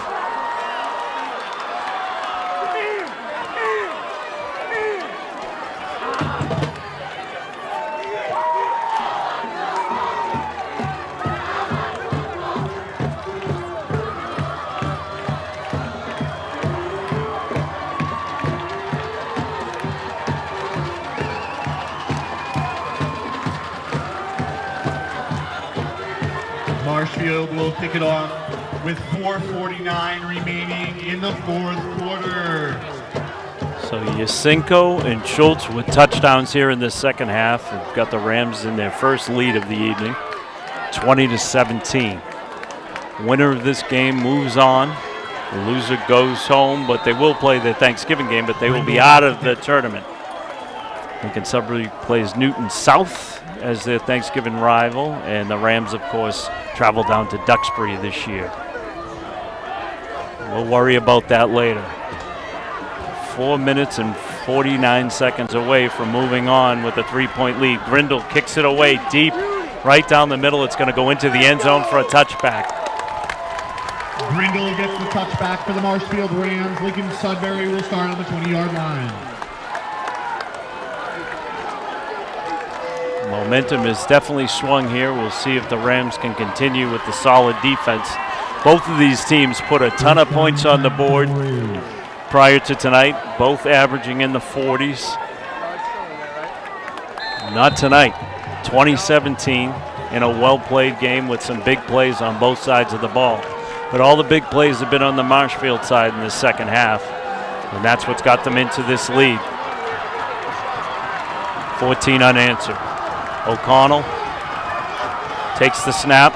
Marshfield will kick it off with 4:49 remaining in the fourth quarter. So Yasinko and Schultz with touchdowns here in the second half. We've got the Rams in their first lead of the evening, 20-17. Winner of this game moves on. The loser goes home, but they will play the Thanksgiving game, but they will be out of the tournament. Lincoln-Sudbury plays Newton South as their Thanksgiving rival, and the Rams, of course, travel down to Duxbury this year. We'll worry about that later. 4 minutes and 49 seconds away from moving on with a 3-point lead. Grindle kicks it away deep, right down the middle. It's going to go into the end zone for a touchback. Grindle gets the touchback for the Marshfield Rams. Lincoln-Sudbury will start on the 20-yard line. Momentum is definitely swung here. We'll see if the Rams can continue with the solid defense. Both of these teams put a ton of points on the board prior to tonight, both averaging in the 40s. Not tonight. 2017 in a well-played game with some big plays on both sides of the ball. But all the big plays have been on the Marshfield side in the second half, and that's what's got them into this lead. 14 unanswered. O'Connell takes the snap,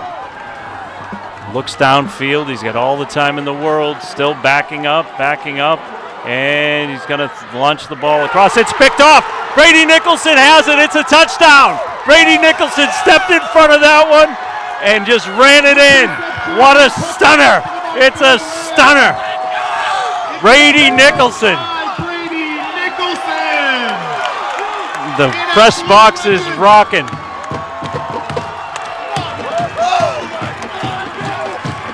looks downfield. He's got all the time in the world, still backing up, and he's going to launch the ball across. It's picked off. Brady Nicholson has it. It's a touchdown. Brady Nicholson stepped in front of that one and just ran it in. What a stunner. It's a stunner. Brady Nicholson. The press box is rocking.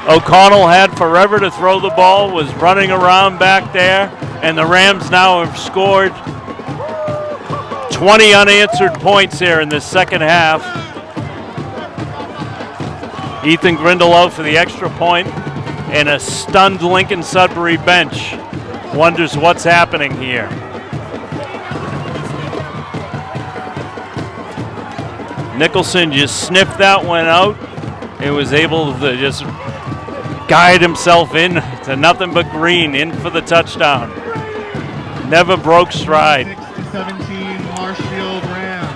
O'Connell had forever to throw the ball, was running around back there, and the Rams now have scored 20 unanswered points here in the second half. Ethan Grindle out for the extra point, and a stunned Lincoln-Sudbury bench wonders what's happening here. Nicholson just sniffed that one out and was able to just guide himself in to nothing but green, in for the touchdown. Never broke stride. 6-17 Marshfield Rams.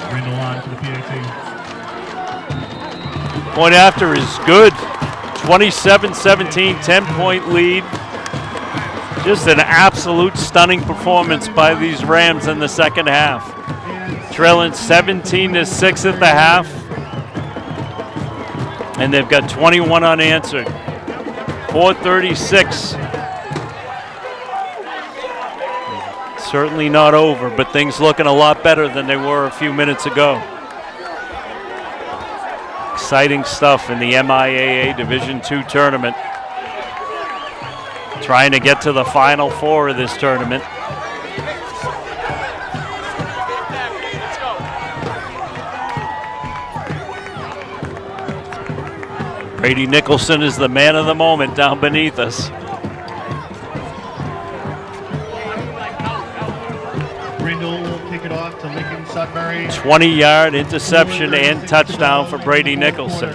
Grindle on to the PAT. Point after is good. 27-17, 10-point lead. Just an absolute stunning performance by these Rams in the second half. Trailing 17-6 at the half. And they've got 21 unanswered. 4:36. Certainly not over, but things looking a lot better than they were a few minutes ago. Exciting stuff in the MIAA Division II tournament. Trying to get to the Final Four of this tournament. Brady Nicholson is the man of the moment down beneath us. Grindle will kick it off to Lincoln-Sudbury. 20-yard interception and touchdown for Brady Nicholson.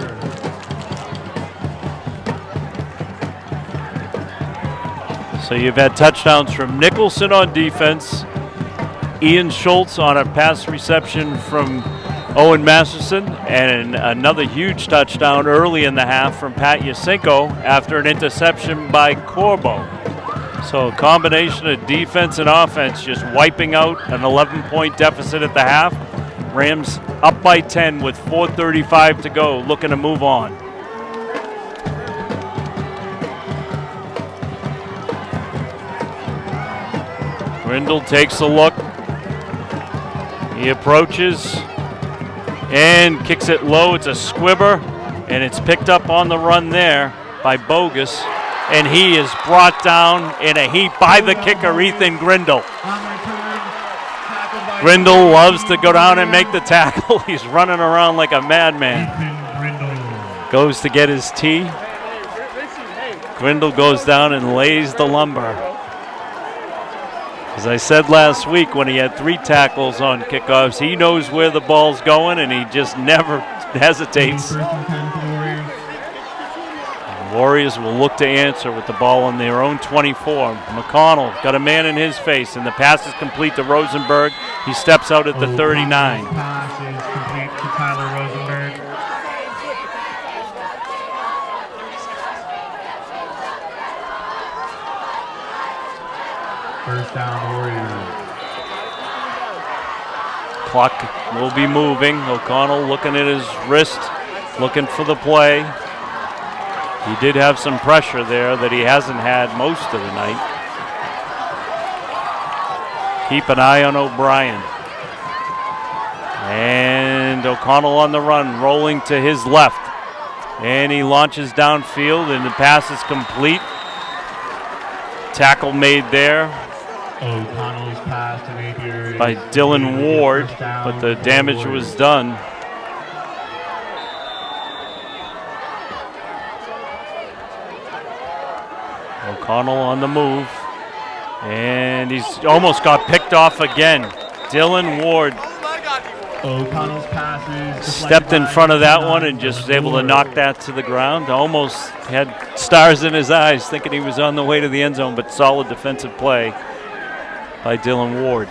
So you've had touchdowns from Nicholson on defense, Ian Schultz on a pass reception from Owen Masterson, and another huge touchdown early in the half from Pat Yasinko after an interception by Corbo. So a combination of defense and offense just wiping out an 11-point deficit at the half. Rams up by 10 with 4:35 to go, looking to move on. Grindle takes a look. He approaches and kicks it low. It's a squibber, and it's picked up on the run there by Bogus, and he is brought down in a heap by the kicker, Ethan Grindle. Grindle loves to go down and make the tackle. He's running around like a madman. Goes to get his tee. Grindle goes down and lays the lumber. As I said last week, when he had 3 tackles on kickoffs, he knows where the ball's going, and he just never hesitates. The Warriors will look to answer with the ball on their own 24. McConnell got a man in his face, and the pass is complete to Rosenberg. He steps out at the 39. Pass is complete to Tyler Rosenberg. First down, Warriors. Clock will be moving. O'Connell looking at his wrist, looking for the play. He did have some pressure there that he hasn't had most of the night. Keep an eye on O'Brien. And O'Connell on the run, rolling to his left. And he launches downfield, and the pass is complete. Tackle made there. O'Connell's pass to Napier by Dylan Ward, but the damage was done. O'Connell on the move, and he's almost got picked off again. Dylan Ward O'Connell's passes stepped in front of that one and just was able to knock that to the ground. Almost had stars in his eyes thinking he was on the way to the end zone, but solid defensive play by Dylan Ward.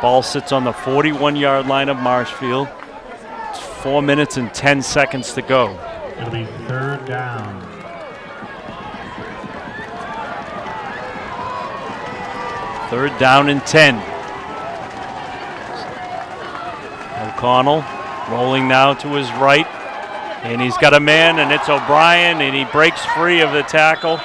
Ball sits on the 41-yard line of Marshfield. It's 4 minutes and 10 seconds to go. It'll be third down. Third down and 10. O'Connell rolling now to his right, and he's got a man, and it's O'Brien, and he breaks free of the tackle.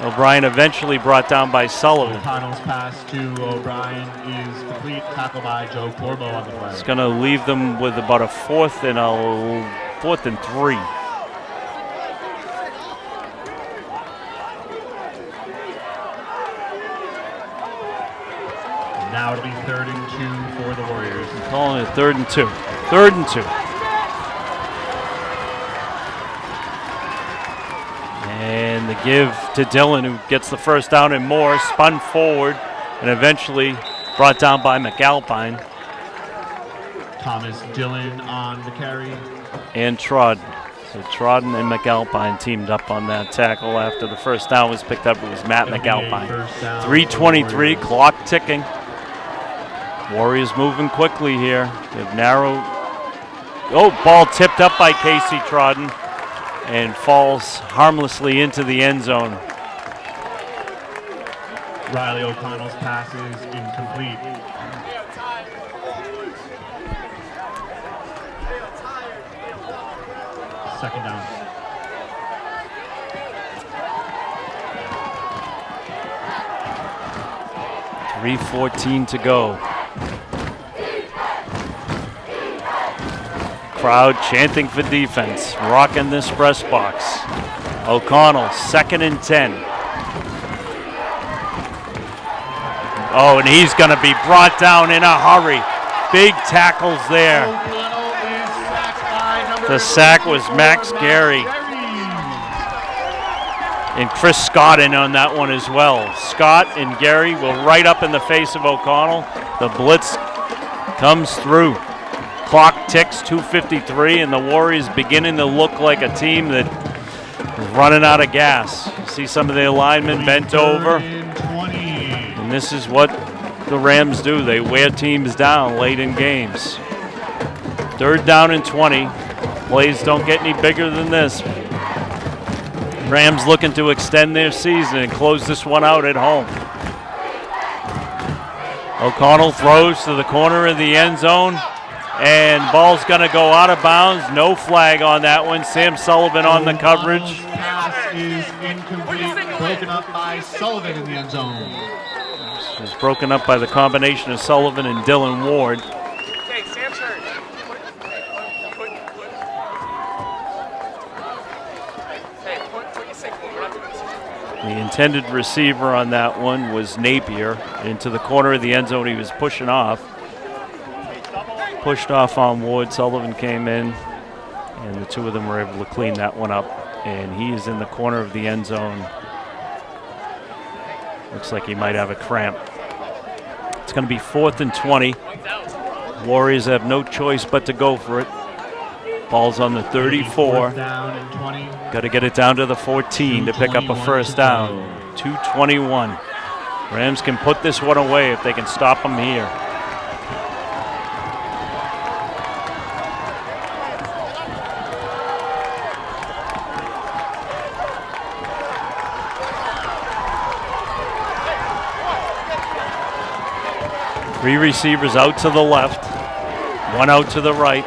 O'Brien eventually brought down by Sullivan. O'Connell's pass to O'Brien is complete. Tackle by Joe Corbo on the play. It's going to leave them with about a fourth and 3. Now it'll be 3rd and 2 for the Warriors. I'm calling it 3rd and 2. 3rd and 2. And the give to Dillon, who gets the first down and more, spun forward and eventually brought down by McAlpine. Thomas Dillon on the carry. And Trodden. So Trodden and McAlpine teamed up on that tackle after the first down was picked up. It was Matt McAlpine. 3:23, clock ticking. Warriors moving quickly here. They've narrowed. Oh, ball tipped up by Casey Trodden and falls harmlessly into the end zone. Riley O'Connell's pass is incomplete. Second down. .3:14 to go. Crowd chanting for defense, rocking this press box. O'Connell, 2nd and 10. Oh, and he's going to be brought down in a hurry. Big tackles there. The sack was Max Gary. And Chris Scott in on that one as well. Scott and Gary were right up in the face of O'Connell. The blitz comes through. Clock ticks, 2:53, and the Warriors beginning to look like a team that is running out of gas. You see some of the linemen bent over. And this is what the Rams do. They wear teams down late in games. 3rd down and 20. Plays don't get any bigger than this. Rams looking to extend their season and close this one out at home. O'Connell throws to the corner of the end zone, and ball's going to go out of bounds. No flag on that one. Sam Sullivan on the coverage. Pass is incomplete, broken up by Sullivan in the end zone. It was broken up by the combination of Sullivan and Dylan Ward. The intended receiver on that one was Napier. Into the corner of the end zone, he was pushing off. Pushed off on Ward. Sullivan came in, and the two of them were able to clean that one up. And he is in the corner of the end zone. Looks like he might have a cramp. It's going to be 4th and 20. Warriors have no choice but to go for it. Ball's on the 34. Got to get it down to the 14 to pick up a first down. 2:21. Rams can put this one away if they can stop them here. Three receivers out to the left, one out to the right.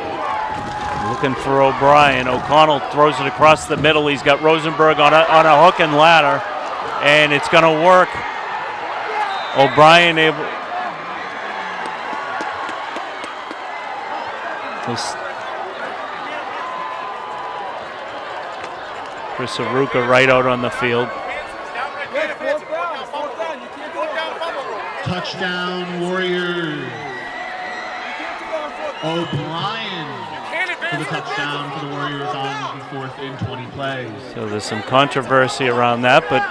Looking for O'Brien. O'Connell throws it across the middle. He's got Rosenberg on a hook and ladder, and it's going to work. O'Brien able. Chris Aruka right out on the field. Touchdown Warriors. O'Brien for the touchdown for the Warriors on the 4th and 20 play. So there's some controversy around that, but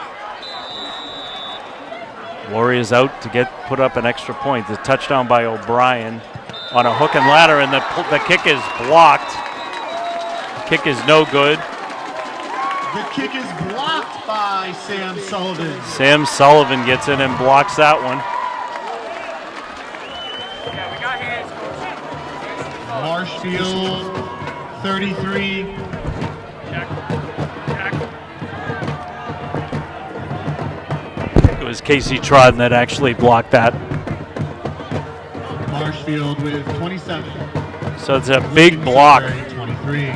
Warriors out to put up an extra point. The touchdown by O'Brien on a hook and ladder, and the kick is blocked. The kick is no good. The kick is blocked by Sam Sullivan. Sam Sullivan gets in and blocks that one. Marshfield 33. It was Casey Trodden that actually blocked that. Marshfield with 27. So it's a big block. 23.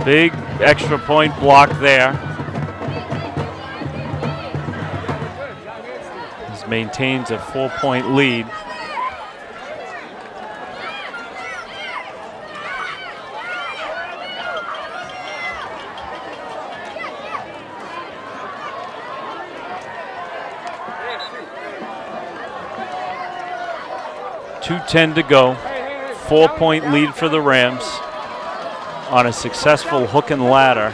Big extra point block there. This maintains a 4-point lead. .210 to go. 4-point lead for the Rams on a successful hook and ladder.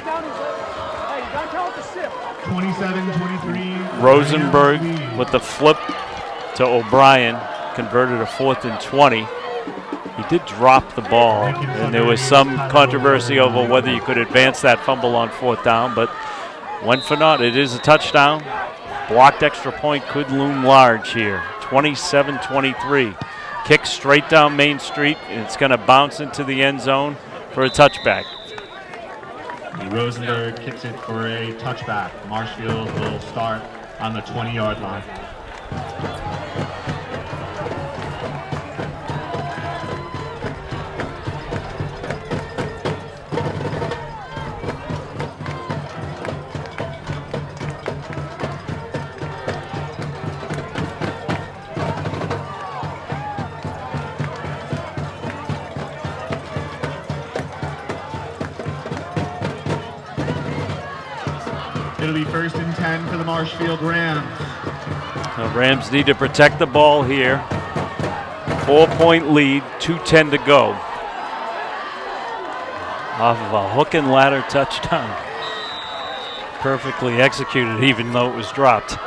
27-23. Rosenberg with the flip to O'Brien converted a 4th and 20. He did drop the ball, and there was some controversy over whether you could advance that fumble on 4th down, but went for naught. It is a touchdown. Blocked extra point could loom large here. 27-23. Kick straight down Main Street, and it's going to bounce into the end zone for a touchback. Rosenberg kicks it for a touchback. Marshfield will start on the 20-yard line. It'll be 1st and 10 for the Marshfield Rams. The Rams need to protect the ball here. 4-point lead, 2:10 to go. Off of a hook and ladder touchdown. Perfectly executed, even though it was dropped.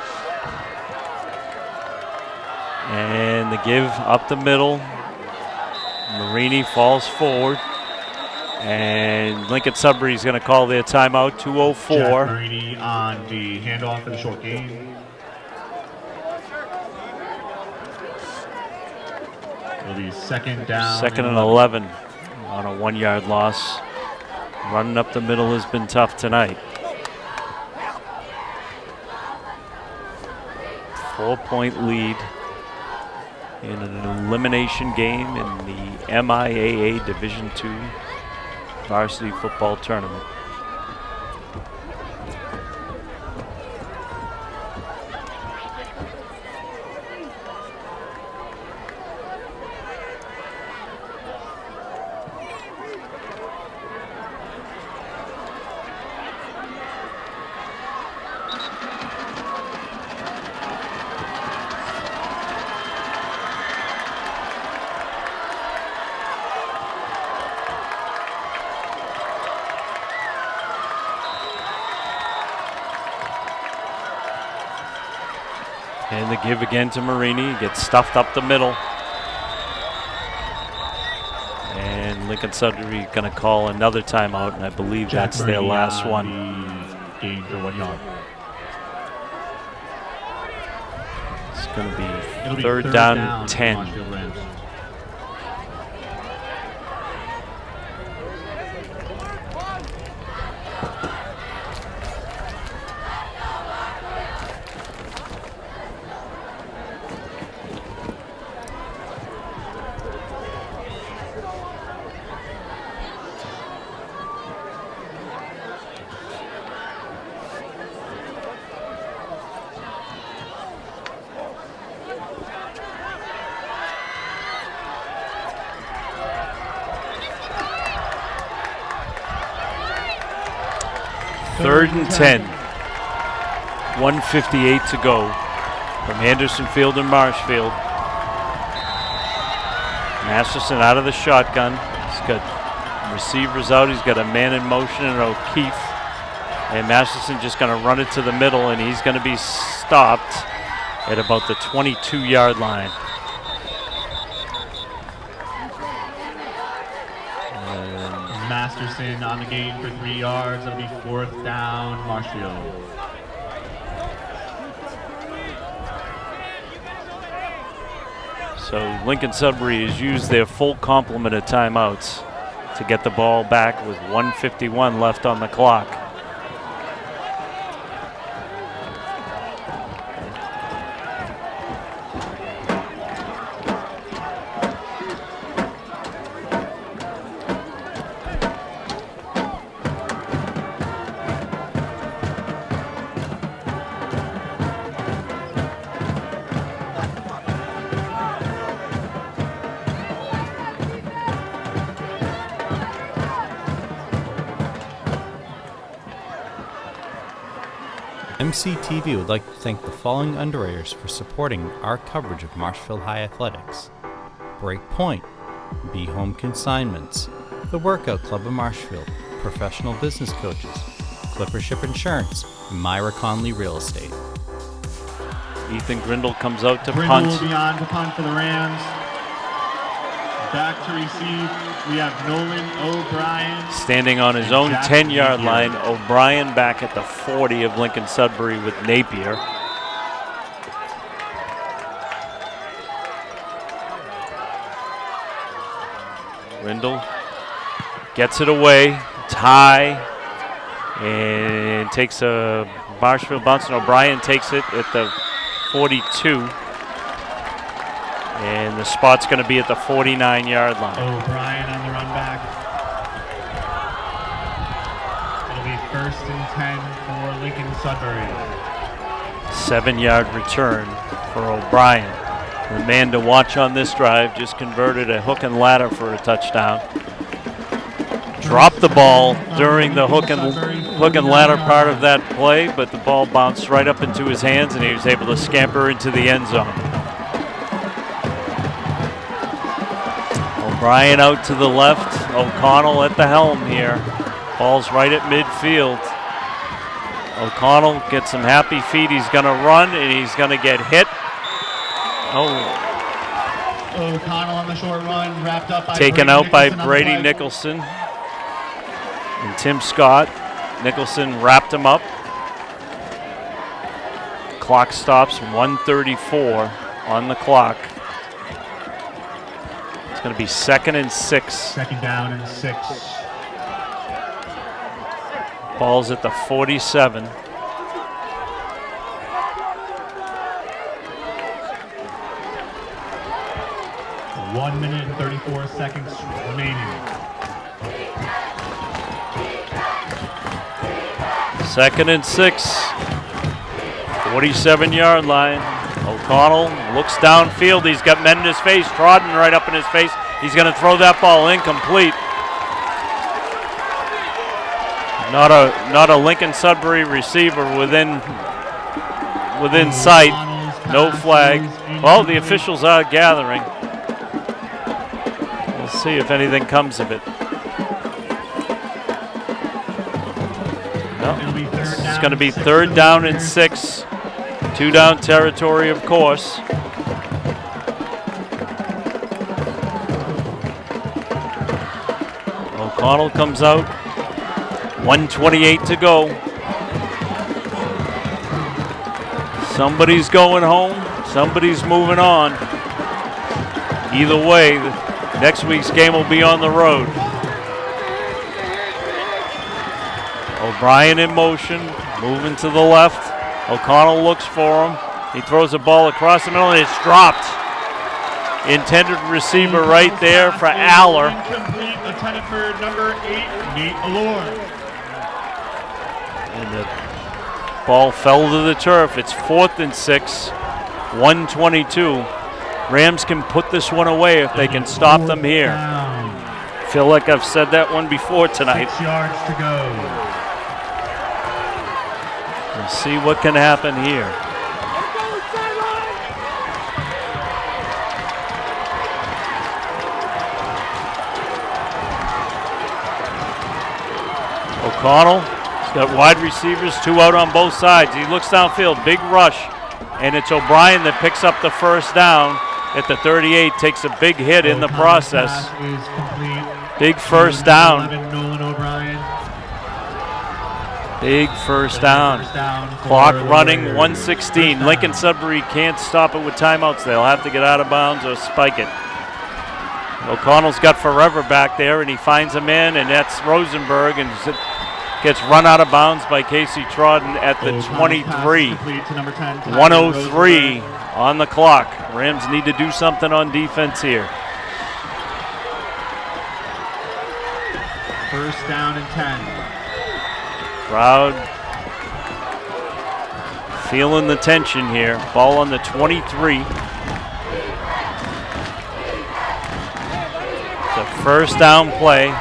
And the give up the middle. Marini falls forward. And Lincoln-Sudbury is going to call their timeout. 2:04. Jack Marini on the handoff for the short game. It'll be second down. Second and 11 on a 1-yard loss. Running up the middle has been tough tonight. 4-point lead in an elimination game in the MIAA Division II Varsity Football Tournament. And the give again to Marini. Gets stuffed up the middle. And Lincoln-Sudbury going to call another timeout, and I believe that's their last one. Game for 1 yard. It's going to be It'll be third down for and 10. Marshfield Rams. Third and 10. 1:58 to go from Anderson Field and Marshfield. Masterson out of the shotgun. He's got receivers out. He's got a man in motion and O'Keefe. And Masterson just going to run it to the middle, and he's going to be stopped at about the 22-yard line. Masterson on the game for 3 yards. It'll be fourth down, Marshfield. So Lincoln-Sudbury has used their full complement of timeouts to get the ball back with 1:51 left on the clock. MCTV would like to thank the following underwriters for supporting our coverage of Marshfield High Athletics: Brait Point, Be Home Consignments, the Workout Club of Marshfield, Professional Business Coaches, Clippership Insurance, and Mayra Connolly Real Estate. Ethan Grindle comes out to Grindle punt. will be on to punt for the Rams. Back to receive, we have Nolan O'Brien. Standing on his own 10-yard line, O'Brien back at the 40 of Lincoln-Sudbury with Napier. Grindle gets it away. It's high and takes a Marshfield bounce, and O'Brien takes it at the 42. And the spot's going to be at the 49-yard line. O'Brien on the run back. It'll be first and 10 for Lincoln-Sudbury. 7-yard return for O'Brien. The man to watch on this drive just converted a hook and ladder for a touchdown. Dropped the ball during the hook and ladder part of that play, but the ball bounced right up into his hands and he was able to scamper into the end zone. O'Brien out to the left, O'Connell at the helm here. Ball's right at midfield. O'Connell gets some happy feet. He's going to run and he's going to get hit. O'Connell on the short run, wrapped up by taken out by Brady Nicholson. And Tim Scott. Nicholson wrapped him up. Clock stops, 1:34 on the clock. going to be 2nd and 6. 2nd down and 6. Ball's at the 47. 1 minute and 34 seconds remaining. 2nd and 6. 47-yard line. O'Connell looks downfield. He's got men in his face. Trodden right up in his face. He's going to throw that ball incomplete. Not a Lincoln-Sudbury receiver within sight. No flag. Well, the officials are gathering. We'll see if anything comes of it. No. It's going to be 3rd down and 6. 2-down territory, of course. O'Connell comes out. 1:28 to go. Somebody's going home. Somebody's moving on. Either way, next week's game will be on the road. O'Brien in motion, moving to the left. O'Connell looks for him. He throws a ball across the middle and it's dropped. Intended receiver right there for Aller. Incomplete, intended for number 8, Nate Allure. And the ball fell to the turf. It's 4th and 6, 1:22. Rams can put this one away if they can stop them here. I feel like I've said that one before tonight. 6 yards to go. We'll see what can happen here. O'Connell, he's got wide receivers, 2 out on both sides. He looks downfield, big rush, and it's O'Brien that picks up the 1st down at the 38, takes a big hit in the process. Big 1st down. Big 1st down. Clock running, 1:16. Lincoln-Sudbury can't stop it with timeouts. They'll have to get out of bounds or spike it. O'Connell's got Forever back there, and he finds a man, and that's Rosenberg, and gets run out of bounds by Casey Trodden at the 23. 1:03 on the clock. Rams need to do something on defense here. 1st down and 10. Crowd feeling the tension here. Ball on the 23. It's a 1st down play.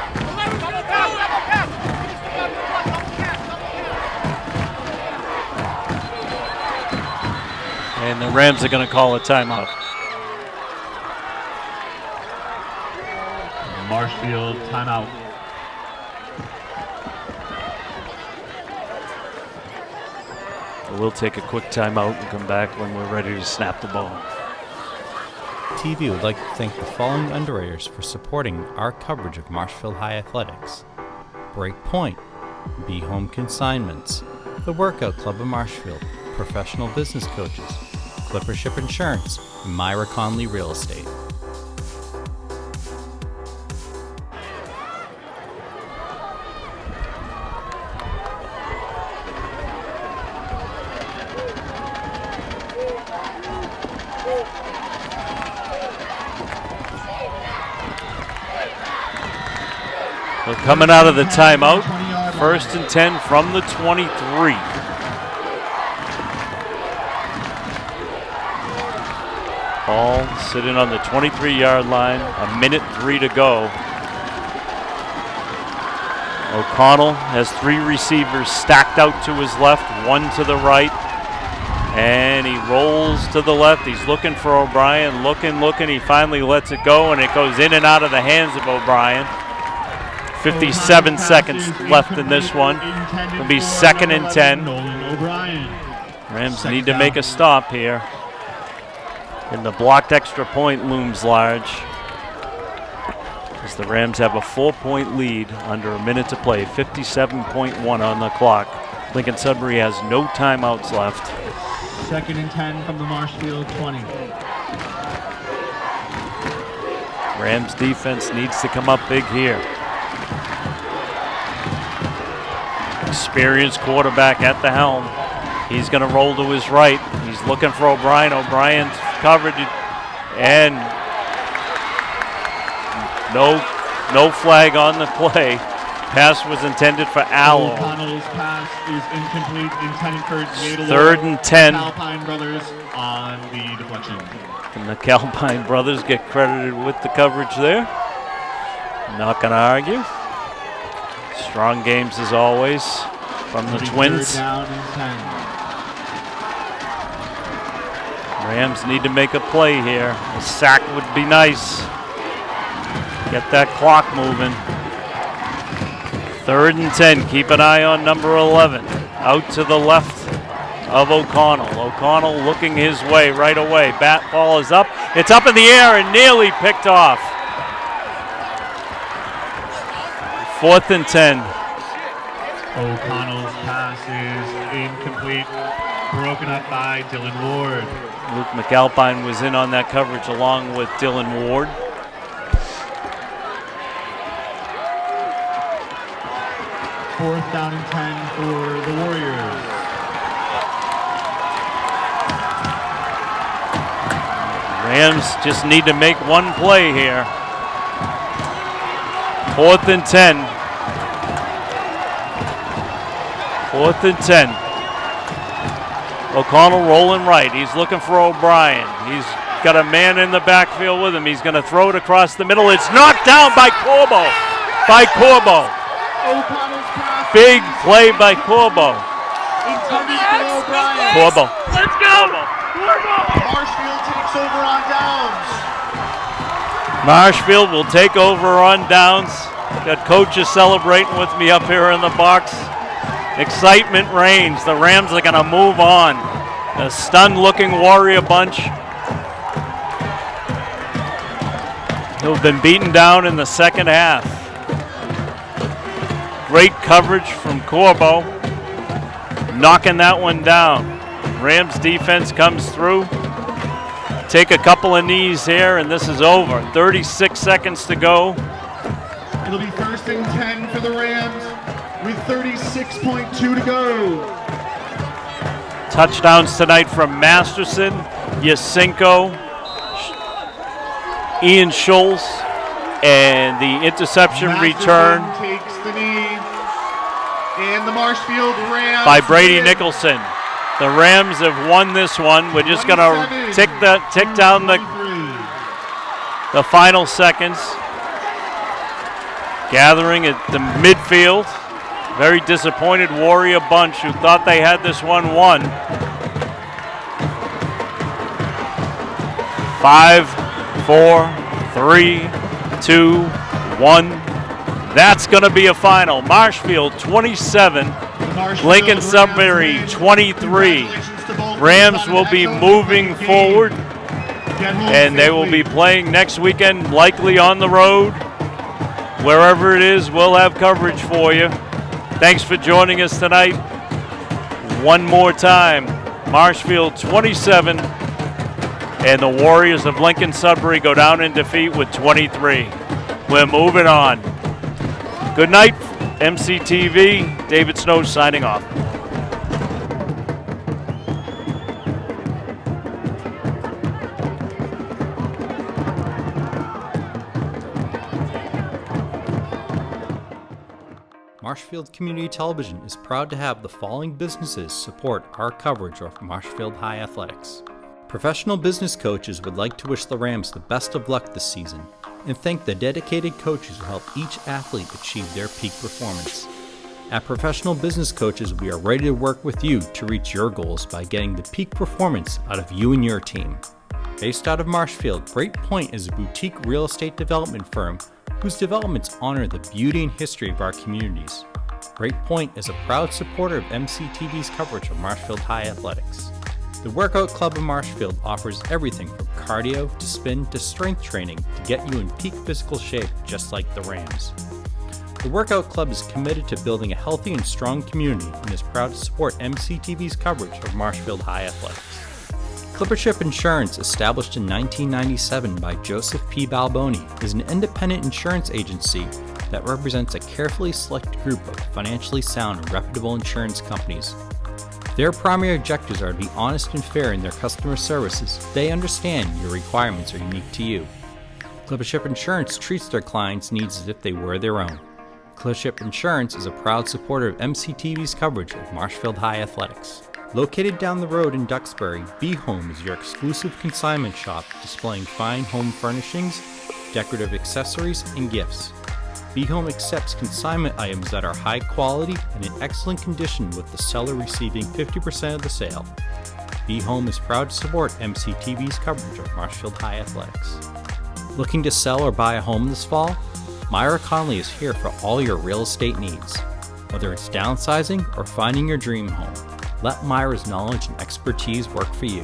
And the Rams are going to call a timeout. Marshfield timeout. We'll take a quick timeout and come back when we're ready to snap the ball. TV would like to thank the following underwriters for supporting our coverage of Marshfield High Athletics: Brait Point, Be Home Consignments, the Workout Club of Marshfield, Professional Business Coaches, Clippership Insurance, and Mayra Connolly Real Estate. Well, coming out of the timeout, 1st and 10 from the 23. Ball sitting on the 23-yard line, 1:03 to go. O'Connell has 3 receivers stacked out to his left, 1 to the right, and he rolls to the left. He's looking for O'Brien, looking. He finally lets it go, and it goes in and out of the hands of O'Brien. 57 seconds left in this one. It'll be 2nd and 10. Rams need to make a stop here. And the blocked extra point looms large, as the Rams have a 4-point lead under a minute to play. 57.1 on the clock. Lincoln-Sudbury has no timeouts left. 2nd and 10 from the Marshfield 20. Rams defense needs to come up big here. Experienced quarterback at the helm. He's going to roll to his right. He's looking for O'Brien. O'Brien's covered, and no flag on the play. Pass was intended for Allo. O'Connell's pass is incomplete, intended for Natal. 3rd and 10. Alpine Brothers on the deflection. And the Calpine brothers get credited with the coverage there. Not going to argue. Strong games as always from the Twins. 3rd down and 10. Rams need to make a play here. A sack would be nice. Get that clock moving. 3rd and 10. Keep an eye on number 11. Out to the left of O'Connell. O'Connell looking his way right away. Bat ball is up. It's up in the air and nearly picked off. 4th and 10. O'Connell's pass is incomplete, broken up by Dylan Ward. Luke McAlpine was in on that coverage along with Dylan Ward. Fourth down and 10 for the Warriors. Rams just need to make one play here. 4th and 10. 4th and 10. O'Connell rolling right. He's looking for O'Brien. He's got a man in the backfield with him. He's going to throw it across the middle. It's knocked down by Corbo. O'Connell's pass. Big play by Corbo. Intended for O'Brien. Corbo. Let's go! Marshfield takes over on downs. Marshfield will take over on downs. Got coaches celebrating with me up here in the box. Excitement reigns. The Rams are going to move on. A stunned-looking Warrior bunch who've been beaten down in the second half. Great coverage from Corbo, knocking that one down. Rams defense comes through. Take a couple of knees here, and this is over. 36 seconds to go. It'll be 1st and 10 for the Rams with 36.2 to go. Touchdowns tonight from Masterson, Yasinko, Ian Schultz, and the interception return takes the knee, and the Marshfield Rams by Brady Nicholson. The Rams have won this one. We're just going to tick down the final seconds. Gathering at the midfield. Very disappointed Warrior bunch who thought they had this one won. 5, 4, 3, 2, 1. That's going to be a final. Marshfield 27, Lincoln-Sudbury 23. Rams will be moving forward, and they will be playing next weekend, likely on the road. Wherever it is, we'll have coverage for you. Thanks for joining us tonight. One more time, Marshfield 27, and the Warriors of Lincoln-Sudbury go down in defeat with 23. We're moving on. Good night, MCTV. David Snow signing off. Marshfield Community Television is proud to have the following businesses support our coverage of Marshfield High Athletics. Professional business coaches would like to wish the Rams the best of luck this season and thank the dedicated coaches who help each athlete achieve their peak performance. At Professional Business Coaches, we are ready to work with you to reach your goals by getting the peak performance out of you and your team. Based out of Marshfield, Brait Point is a boutique real estate development firm whose developments honor the beauty and history of our communities. Brait Point is a proud supporter of MCTV's coverage of Marshfield High Athletics. The Workout Club of Marshfield offers everything from cardio to spin to strength training to get you in peak physical shape just like the Rams. The Workout Club is committed to building a healthy and strong community and is proud to support MCTV's coverage of Marshfield High Athletics. Clippership Insurance, established in 1997 by Joseph P. Balboni, is an independent insurance agency that represents a carefully selected group of financially sound and reputable insurance companies. Their primary objectives are to be honest and fair in their customer services. They understand your requirements are unique to you. Clippership Insurance treats their clients' needs as if they were their own. Clippership Insurance is a proud supporter of MCTV's coverage of Marshfield High Athletics. Located down the road in Duxbury, Be Home is your exclusive consignment shop displaying fine home furnishings, decorative accessories, and gifts. Be Home accepts consignment items that are high quality and in excellent condition, with the seller receiving 50% of the sale. Be Home is proud to support MCTV's coverage of Marshfield High Athletics. Looking to sell or buy a home this fall? Mayra Connolly is here for all your real estate needs. Whether it's downsizing or finding your dream home, let Mayra's knowledge and expertise work for you.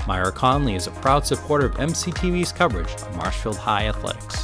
Mayra Connolly is a proud supporter of MCTV's coverage of Marshfield High Athletics.